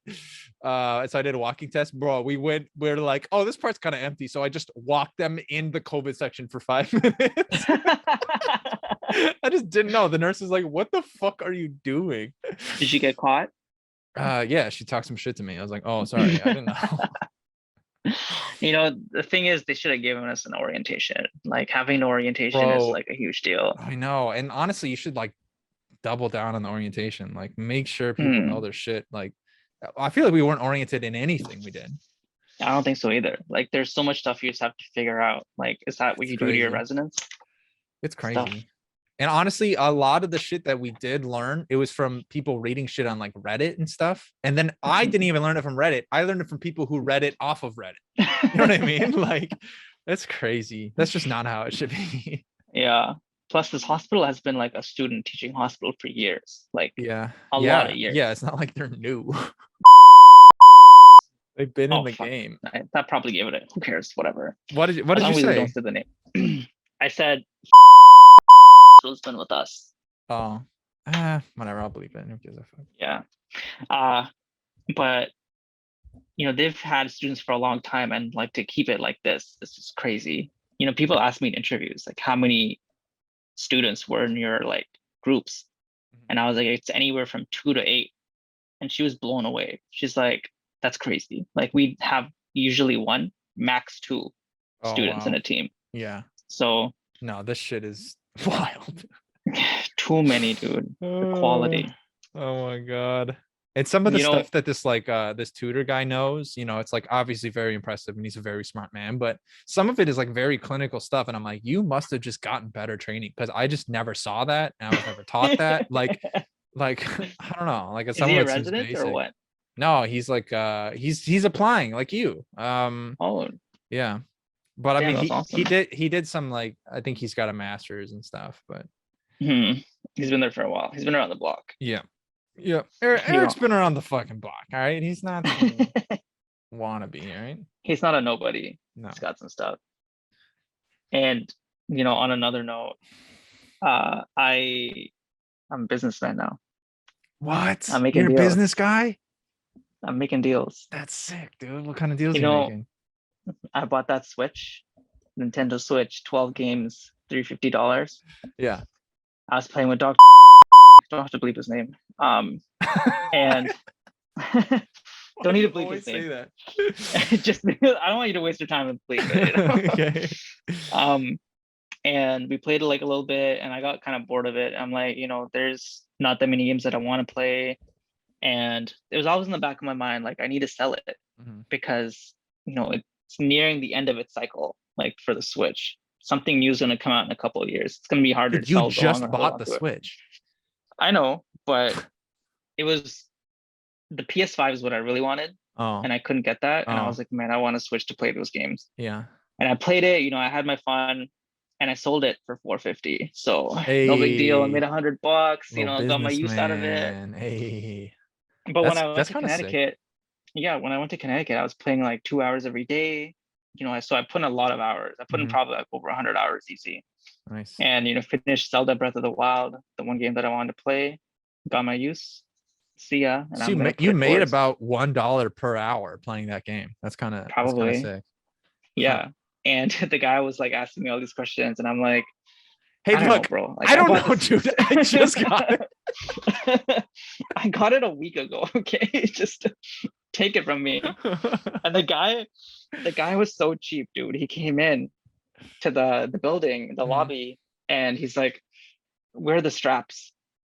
So I did a walking test. Bro, we're like, oh, this part's kind of empty. So I just walked them in the COVID section for 5 minutes. I just didn't know. The nurse is like, what the fuck are you doing? Did you get caught? Yeah, she talked some shit to me. I was like, oh, sorry, I didn't know. You know, the thing is, they should have given us an orientation. Like having an orientation is like a huge deal. I know. And honestly, you should like double down on the orientation. Like make sure people know their shit. Like I feel like we weren't oriented in anything we did. I don't think so either. Like there's so much stuff you just have to figure out. Like, is that what you do to your residents? It's crazy. And honestly, a lot of the shit that we did learn, it was from people reading shit on like Reddit and stuff. And then I didn't even learn it from Reddit. I learned it from people who read it off of Reddit. You know what I mean? Like, that's crazy. That's just not how it should be. Yeah. Plus, this hospital has been like a student teaching hospital for years, like Yeah. a lot of years. Yeah, it's not like they're new. They've been in the fuck. game. That probably gave it a, who cares, whatever. What did As you long as we say? don't say the name. I said has been with us. Oh, whatever. I'll believe it. Who gives a fuck? Yeah. But you know, they've had students for a long time, and like to keep it like this is crazy. You know, people ask me in interviews, like, how many students were in your like groups? And I was like, it's anywhere from 2 to 8. And she was blown away. She's like, that's crazy. Like, we have usually 1, max 2 students in a team. Yeah. So no, this shit is wild. Too many, dude. The quality. Oh my god. And some of the stuff that this like this tutor guy knows, you know, it's like obviously very impressive and he's a very smart man, but some of it is like very clinical stuff. And I'm like, you must have just gotten better training, because I just never saw that and I was never taught that. Like I don't know. Like, is he a resident or what? No, he's like he's applying like you. Oh yeah. But I mean, awesome. he did some, like, I think he's got a master's and stuff, but he's been there for a while. He's been around the block. Yeah. Yeah. Eric's been around the fucking block. All right. He's not wannabe, right? He's not a nobody. No. He's got some stuff. And you know, on another note, I'm a businessman now. What? I'm making You're a deals. business guy? I'm making deals. That's sick, dude. What kind of deals You are you know, making? I bought that Switch, Nintendo Switch, 12 games, $350. Yeah. I was playing with Dr. Don't have to bleep his name. And don't need to bleep his name. That? Just because I don't want you to waste your time and bleep it. You know? Okay. And we played it like a little bit, and I got kind of bored of it. I'm like, you know, there's not that many games that I want to play, and it was always in the back of my mind, like, I need to sell it because, you know, it's nearing the end of its cycle. Like, for the Switch, something new is going to come out in a couple of years. It's going to be harder to sell. You just bought the Switch. I know, but it was the PS5 is what I really wanted. Oh. And I couldn't get that. And I was like, man, I want to switch to play those games. Yeah. And I played it, you know, I had my fun, and I sold it for $450. So no big deal. I made $100, you know, got my use out of it. Hey. But when I went to Connecticut, when I went to Connecticut, I was playing like 2 hours every day. You know, so I put in a lot of hours. I put in probably like over 100 hours easy. Nice. And, you know, finished Zelda Breath of the Wild, the one game that I wanted to play, got my use. See ya. And so you made about $1 per hour playing that game. That's kind of probably sick. Yeah. And the guy was like asking me all these questions, and I'm like, hey, I don't look, know, bro. Like, I don't know, dude. I just got it. I got it a week ago. Okay, just take it from me. And the guy was so cheap, dude. He came in to the building, the lobby, and he's like, where are the straps?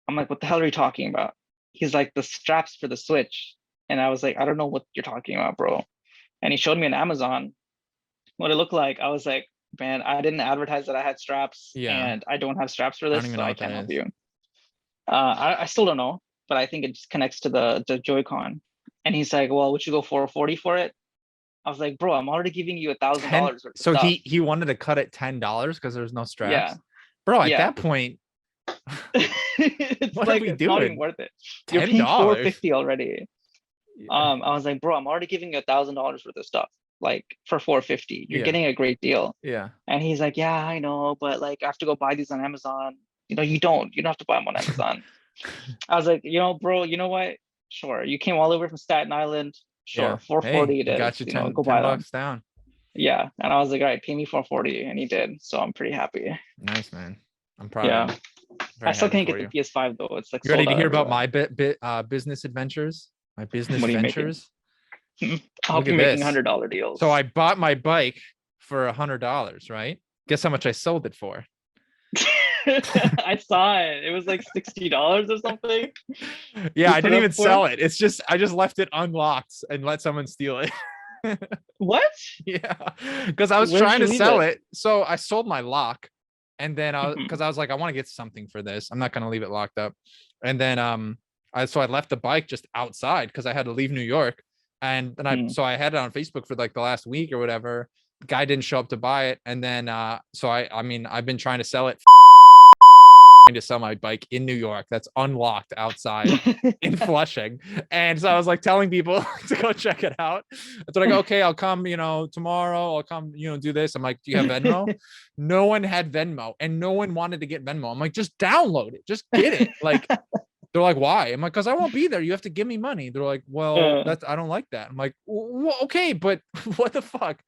I'm like, what the hell are you talking about? He's like, the straps for the Switch. And I was like, I don't know what you're talking about, bro. And he showed me on Amazon what it looked like. I was like, man, I didn't advertise that I had straps, and I don't have straps for this, so I can't help you. I still don't know, but I think it just connects to the Joy-Con. And he's like, well, would you go $440 for it? I was like, bro, I'm already giving you $1,000. So he wanted to cut it $10 because there's no straps. Yeah. Bro, at that point, it's what like, are we it's doing? not even worth it. You're paying $450 already. I was like, bro, I'm already giving you $1,000 for this stuff. Like, for $450, you're getting a great deal. Yeah. And he's like, yeah, I know, but like, I have to go buy these on Amazon. You know, you don't have to buy them on Amazon. I was like, you know, bro, you know what? Sure. You came all over from Staten Island. Sure. $440 it is. Got you 10 go buy $10 down. Yeah. And I was like, all right, pay me $440. And he did. So I'm pretty happy. Nice, man. I'm proud of you. I still can't get the PS5 though. It's like, you ready to hear about my business adventures? My business ventures? I'll be making $100 deals. So I bought my bike for $100, right? Guess how much I sold it for? I saw it. It was like $60 or something. Yeah, I didn't even sell it. It's just I just left it unlocked and let someone steal it. What? Yeah, because I was trying to sell it. So I sold my lock And then because I was like, I want to get something for this. I'm not gonna leave it locked up. And then I left the bike just outside because I had to leave New York. And then I had it on Facebook for like the last week or whatever. The guy didn't show up to buy it. And then I've been trying to sell it to sell my bike in New York that's unlocked outside in Flushing. And so I was like telling people to go check it out. So I go, okay, I'll come, tomorrow. I'll come, do this. I'm like, do you have Venmo? No one had Venmo and no one wanted to get Venmo. I'm like, just download it. Just get it. Like, they're like, why? I'm like, because I won't be there. You have to give me money. They're like, well, I don't like that. I'm like, well, okay, but what the fuck?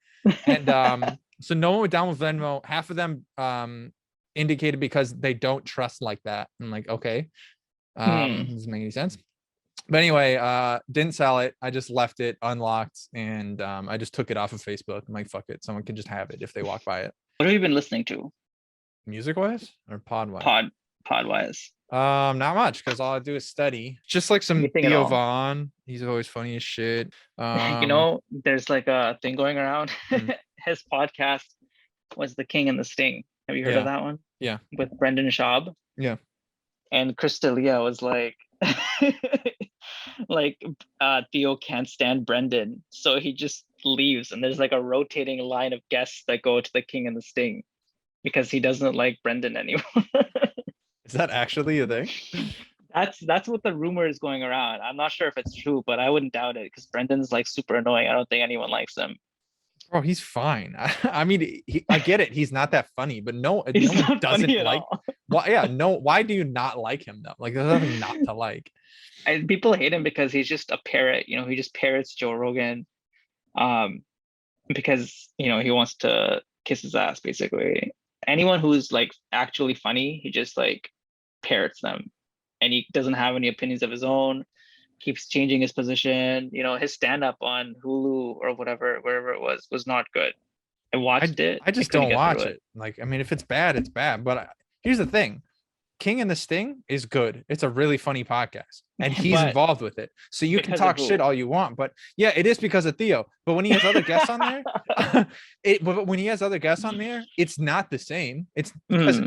And so no one would download Venmo. Half of them indicated because they don't trust like that. I'm like, okay, doesn't make any sense. But anyway, didn't sell it. I just left it unlocked and I just took it off of Facebook. I'm like, fuck it, someone can just have it if they walk by it. What have you been listening to? Music wise or pod wise? Pod wise. Not much, because all I do is study. Just like some Theo Vaughn. He's always funny as shit. There's like a thing going around. His podcast was The King and the Sting. Have you heard of that one? Yeah. With Brendan Schaub. Yeah. And Chris D'Elia was like, Theo can't stand Brendan, so he just leaves. And there's like a rotating line of guests that go to The King and the Sting because he doesn't like Brendan anymore. Is that actually a thing? That's what the rumor is going around. I'm not sure if it's true, but I wouldn't doubt it because Brendan's like super annoying. I don't think anyone likes him. Bro, he's fine. I mean, I get it. He's not that funny, but no one doesn't like. Why? Yeah, no. Why do you not like him though? Like, there's nothing not to like. And people hate him because he's just a parrot. He just parrots Joe Rogan, because he wants to kiss his ass basically. Anyone who's like actually funny, he just like parrots them, and he doesn't have any opinions of his own. Keeps changing his position. His stand-up on Hulu or wherever it was not good. I watched it. I just don't watch it. Like, I mean, if it's bad, it's bad. But here's the thing. King and the Sting is good. It's a really funny podcast. And he's involved with it. So you can talk shit all you want. But yeah, it is because of Theo. But when he has other guests on there, it's not the same. It's because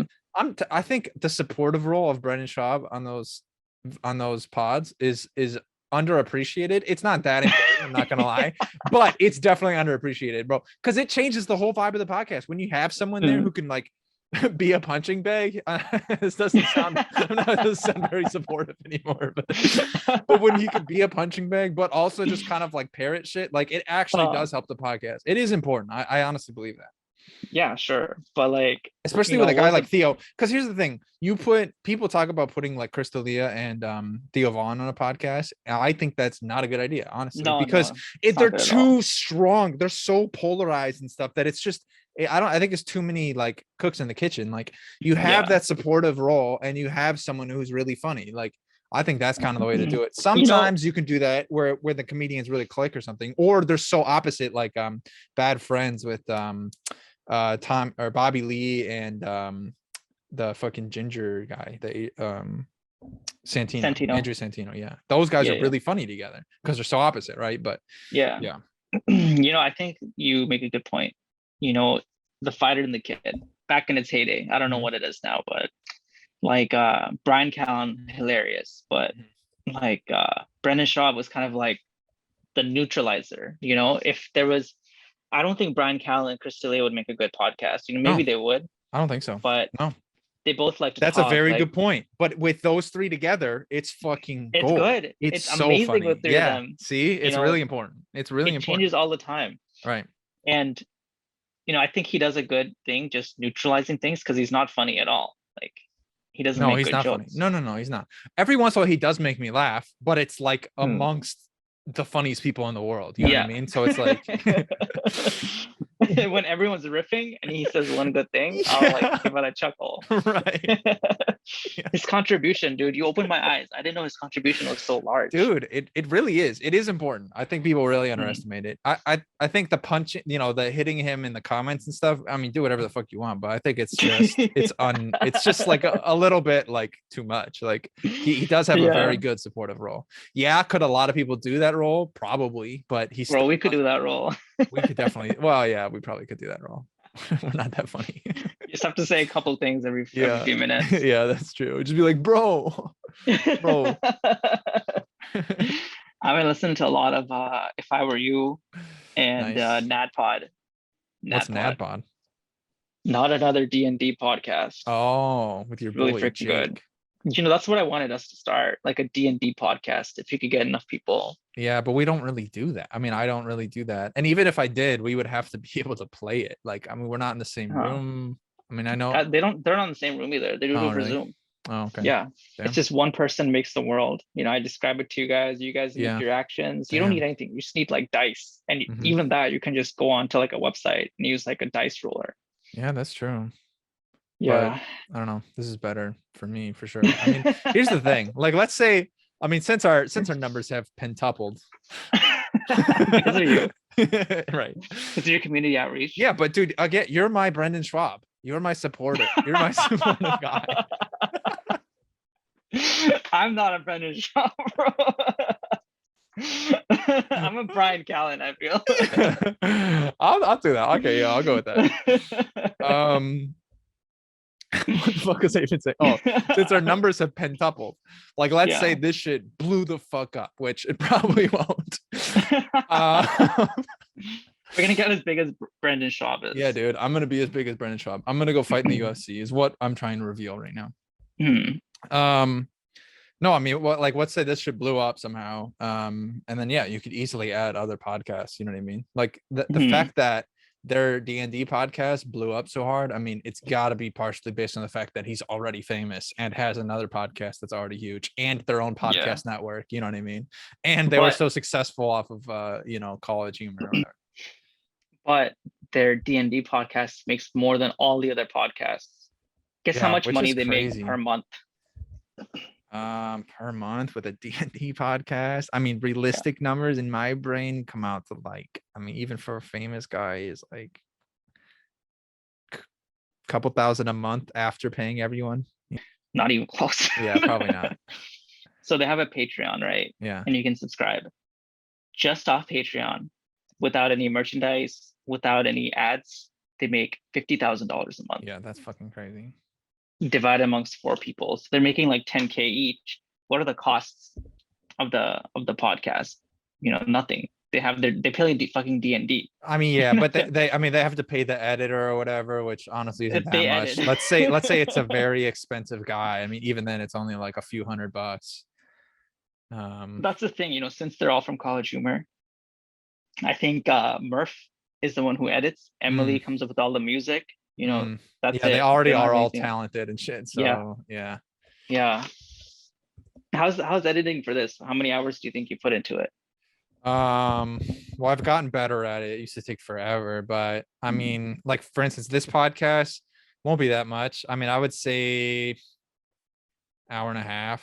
I think the supportive role of Brendan Schaub on those pods is underappreciated. It's not that important, I'm not gonna lie, but it's definitely underappreciated, bro, because it changes the whole vibe of the podcast when you have someone there who can like be a punching bag. This doesn't sound very supportive anymore, but when he could be a punching bag but also just kind of like parrot shit, like it actually does help the podcast. It is important. I honestly believe that. Yeah, sure. But like, especially with a guy like Theo, because here's the thing, people talk about putting like Chris D'Elia and Theo Vaughn on a podcast, and I think that's not a good idea, honestly, because they're too strong, they're so polarized and stuff that it's just, I think it's too many like cooks in the kitchen. Like, you have that supportive role and you have someone who's really funny. Like, I think that's kind of the way to do it. Sometimes you can do that where the comedians really click or something, or they're so opposite, like Bad Friends with Tom or Bobby Lee and the fucking ginger guy, the Santino, Andrew Santino. Yeah, those guys are really funny together because they're so opposite, right? But yeah. I think you make a good point. The Fighter and the Kid, back in its heyday, I don't know what it is now, but like Brian Callen, hilarious, but like Brendan Schaub was kind of like the neutralizer. If there was, I don't think Brian Callen and Chris D'Elia would make a good podcast. Maybe they would. I don't think so. But no, they both like to That's talk, a very good point. But with those three together, it's fucking it's gold. Good. It's so amazing funny. with three of them. See, it's really important. It's really important. It changes all the time. Right. And I think he does a good thing just neutralizing things because he's not funny at all. Like, he doesn't make he's good not jokes. funny. No, he's not. Every once in a while he does make me laugh, but it's like amongst the funniest people in the world. You know what I mean? So it's like when everyone's riffing and he says one good thing, I'll like give it a chuckle. Right. His contribution, dude, you opened my eyes. I didn't know his contribution was so large. Dude, it really is. It is important. I think people really underestimate it. I think the punch, the hitting him in the comments and stuff, I mean, do whatever the fuck you want, but I think it's just it's just like a little bit like too much. Like he does have a very good supportive role. Yeah, could a lot of people do that role? Probably, but Bro, we could do that role. We could definitely, well, yeah, we probably could do that role. We're not that funny. just have to say a couple things every Yeah. few minutes. Yeah, that's true. Just be like, bro. Bro. I've been listening to a lot of If I Were You and Nice. NADPOD. What's NADPOD? Not Another D&D podcast. Oh, with your Really boy freaking Jake. good. You know, that's what I wanted us to start, like a D&D podcast, if you could get enough people. Yeah, but we don't really do that. I mean, I don't really do that. And even if I did, we would have to be able to play it. Like, I mean, we're not in the same room. I mean, I know they're not in the same room either. They do it over really? Zoom. Oh, okay. Yeah. Damn. It's just one person makes the world. You know, I describe it to you guys make your actions. You don't need anything. You just need like dice. And even that, you can just go on to like a website and use like a dice roller. Yeah, that's true. Yeah. But I don't know. This is better for me for sure. I mean, here's the thing. Like, let's say, I mean, since our numbers have pentupled. Because of you. Right. Because of your community outreach. Yeah, but dude, again, you're my Brendan Schwab. You're my supporter. You're my supportive guy. I'm not a Brendan Shaw, bro. I'm a Brian Callen, I feel. I'll do that. Okay, yeah, I'll go with that. What the fuck was I even saying? Oh, since our numbers have pentupled, like let's say this shit blew the fuck up, which it probably won't. We're gonna get as big as Brendan Schaub is. Yeah, dude, I'm gonna be as big as Brendan Schaub. I'm gonna go fight in the UFC. Is what I'm trying to reveal right now. No, I mean, let's say this shit blew up somehow. And then you could easily add other podcasts. You know what I mean? Like the fact that their D&D podcast blew up so hard. I mean, it's got to be partially based on the fact that he's already famous and has another podcast that's already huge and their own podcast network. You know what I mean? And they were so successful off of College Humor or whatever. But their D&D podcast makes more than all the other podcasts. Guess how much money they make per month? Per month with a D&D podcast. I mean, realistic numbers in my brain come out to like, I mean, even for a famous guy is like a couple thousand a month after paying everyone. Not even close. Yeah, probably not. So they have a Patreon, right? Yeah. And you can subscribe just off Patreon without any merchandise, without any ads. They make $50,000 a month. Yeah, that's fucking crazy. Divide amongst 4 people, so they're making like 10K each. What are the costs of the podcast? You know, nothing. They pay the fucking D&D. I mean, yeah, but they have to pay the editor or whatever, which honestly isn't that much. Let's say it's a very expensive guy. I mean, even then it's only like a few $100. That's the thing, you know, since they're all from College Humor, I think Murph is the one who edits. Emily comes up with all the music. You know, that's they already are all talented and shit. So yeah. How's editing for this? How many hours do you think you put into it? Well, I've gotten better at it. It used to take forever, but I mean, like for instance, this podcast won't be that much. I mean, I would say hour and a half.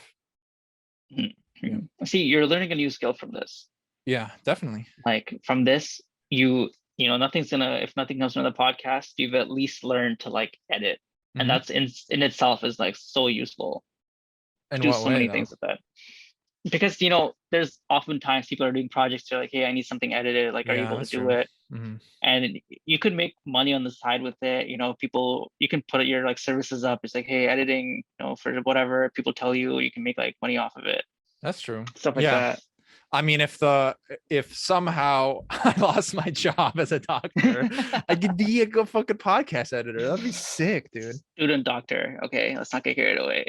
Yeah. See, you're learning a new skill from this. Yeah, definitely. Like from this, you know, if nothing comes from the podcast, you've at least learned to like edit. And that's in itself is like so useful. And do so many things with that. Because, you know, there's oftentimes people are doing projects. They're like, hey, I need something edited. Like, are you able to do it? And you could make money on the side with it. You know, you can put your like services up. It's like, hey, editing, you know, for whatever people tell you, you can make like money off of it. That's true. Stuff like that. I mean, if somehow I lost my job as a doctor, I could be a fucking podcast editor. That'd be sick, dude. Student doctor. Okay, let's not get carried away.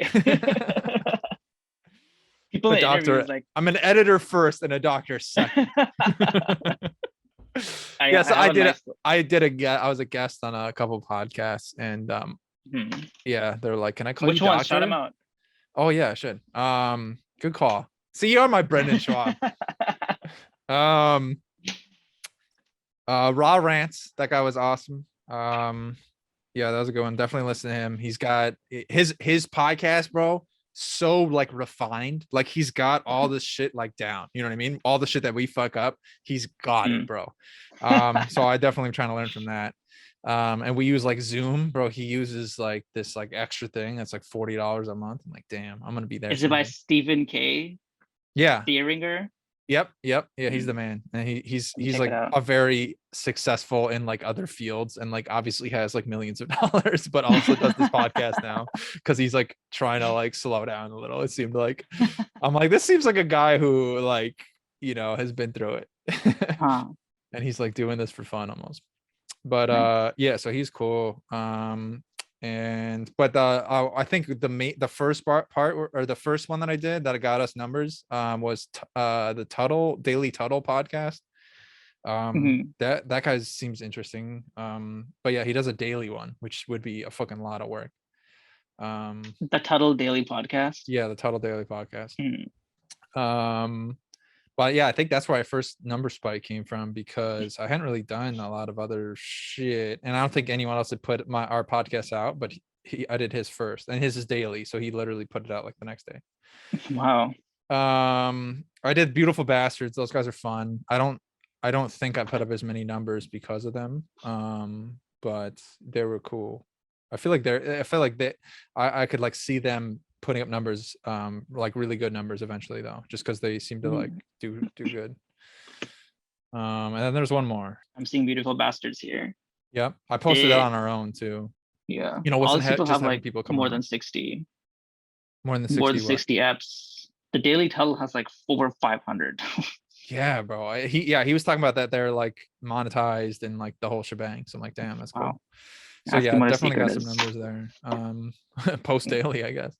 People a doctor, like, I'm an editor first and a doctor second. I was a guest on a couple of podcasts, and yeah, they're like, "Can I call you doctor?" Which one? Shout them out. Oh yeah, I should. Good call. See, you're my Brendan Schwab. Raw Rants. That guy was awesome. Yeah, that was a good one. Definitely listen to him. He's got his podcast, bro. So like refined. Like he's got all this shit like down. You know what I mean? All the shit that we fuck up, he's got it, bro. So I definitely am trying to learn from that. And we use like Zoom, bro. He uses like this like extra thing that's like $40 a month. I'm like, damn, I'm gonna be there. Is it by Stephen K? Yeah. Thieringer? Yep. Yeah, he's the man. And he's check like it out. a very successful in like other fields, and like obviously has like millions of dollars, but also does this podcast now because he's like trying to like slow down a little. It seemed like I'm like, this seems like a guy who like, has been through it. Huh. And he's like doing this for fun almost. But Nice. so he's cool. I think the first part or the first one that I did that got us numbers was the Daily Tuttle podcast. That guy seems interesting. But yeah, he does a daily one, which would be a fucking lot of work. The Tuttle Daily Podcast. Yeah, the Tuttle Daily Podcast. But yeah, I think that's where my first number spike came from, because I hadn't really done a lot of other shit, and I don't think anyone else had put our podcast out, but I did his first, and his is daily, so he literally put it out like the next day. Wow. I did Beautiful Bastards. Those guys are fun. I don't think I put up as many numbers because of them, but they were cool. I feel like I could like see them putting up numbers, like really good numbers eventually, though, just because they seem to like do good. And then there's one more. I'm seeing Beautiful Bastards here. Yep, I posted that on our own too. Yeah, Wasn't people have like people come more on. than 60. More than 60. More than 60 apps. The Daily Tuttle has like over 500. Yeah, bro. He was talking about that they're like monetized and like the whole shebang. So I'm like, damn, that's cool. Wow. So Ask yeah, him what a definitely got secret some is. numbers there. Post daily, I guess.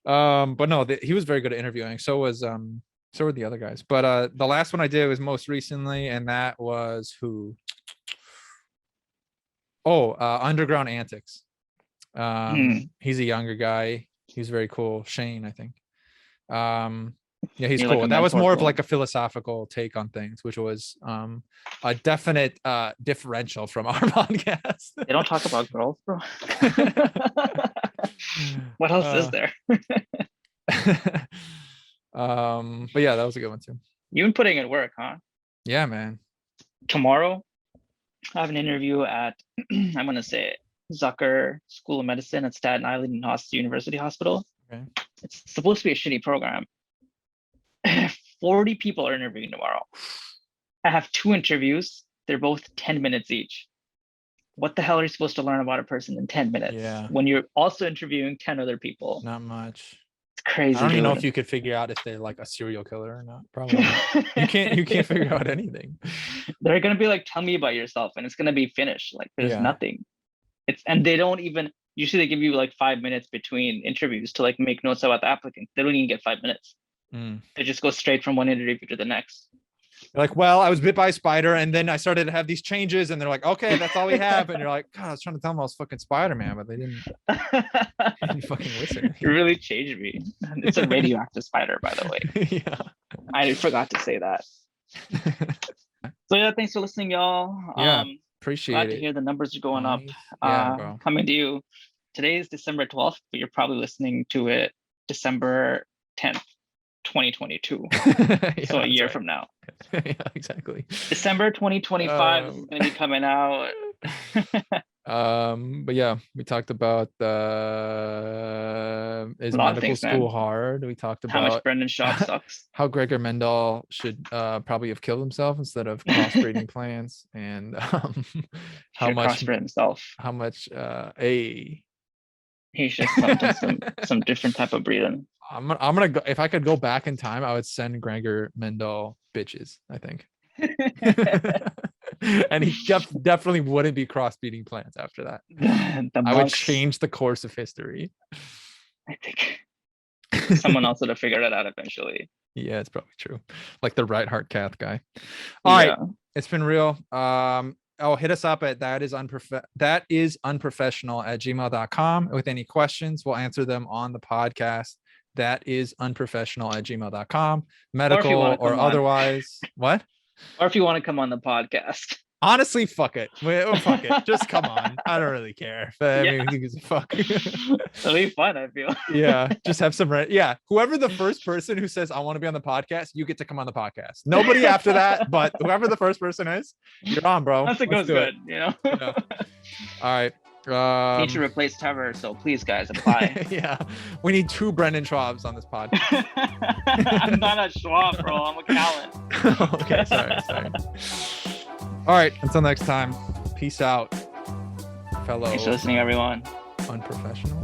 But no, he was very good at interviewing. So were the other guys. But the last one I did was most recently, and that was who? Underground Antics. He's a younger guy. He's very cool. Shane, I think. Yeah, he's cool. Like That was more of like a philosophical take on things, which was a definite differential from our podcast. They don't talk about girls, bro. What else is there? But yeah, that was a good one too. You've been putting in work, huh? Yeah, man. Tomorrow, I have an interview at I'm gonna say it, Zucker School of Medicine at Staten Island University Hospital. Okay. It's supposed to be a shitty program. 40 people are interviewing tomorrow. I have 2 interviews. They're both 10 minutes each. What the hell are you supposed to learn about a person in 10 minutes? Yeah. When you're also interviewing 10 other people? Not much. It's crazy. I don't even know if you could figure out if they're like a serial killer or not. Probably not. You can't figure out anything. They're gonna be like, tell me about yourself, and it's gonna be finished. Like there's nothing. And they don't even, usually they give you like 5 minutes between interviews to like make notes about the applicant. They don't even get 5 minutes. They just go straight from one interview to the next. Like, well, I was bit by a spider, and then I started to have these changes, and they're like, okay, that's all we have. And you're like, God, I was trying to tell them I was fucking Spider-Man, but they didn't fucking listen. You really changed me. It's a radioactive spider, by the way. Yeah. I forgot to say that. So yeah, thanks for listening, y'all. Yeah, appreciate glad it. to hear the numbers are going up. Yeah, bro. Coming to you. Today is December 12th, but you're probably listening to it December 10th. 2022. So a year from now. Yeah, exactly. December 2025 is going to be coming out. But yeah, we talked about is medical school hard. We talked about how much Brendan Schaub sucks. How Gregor Mendel should probably have killed himself instead of crossbreeding plants, and how much crossbred himself. How much he should have done some different type of breeding. I'm gonna go, if I could go back in time, I would send Gregor Mendel bitches, I think. And he definitely wouldn't be crossbreeding plants after that. I would change the course of history. I think someone else would have figured it out eventually. Yeah, it's probably true. Like the right heart cath guy. All right, it's been real. Hit us up at ThatIsUnprofessional@gmail.com with any questions. We'll answer them on the podcast. ThatIsUnprofessional@gmail.com. Medical or otherwise. What? Or if you want to come on the podcast. Honestly, fuck it. Fuck it. Just come on. I don't really care. But I mean, who gives a fuck? It'll be fun, I feel. Yeah. Just have some. Whoever the first person who says, I want to be on the podcast, you get to come on the podcast. Nobody after that, but whoever the first person is, you're on, bro. Once it goes good, you know? Yeah. All right. Need to replace Trevor, so please, guys, apply. Yeah, we need 2 Brendan Schwabs on this pod. I'm not a Schwab, bro. I'm a Callan. Okay, sorry. All right, until next time, peace out, fellow Thanks for listening, everyone. unprofessional.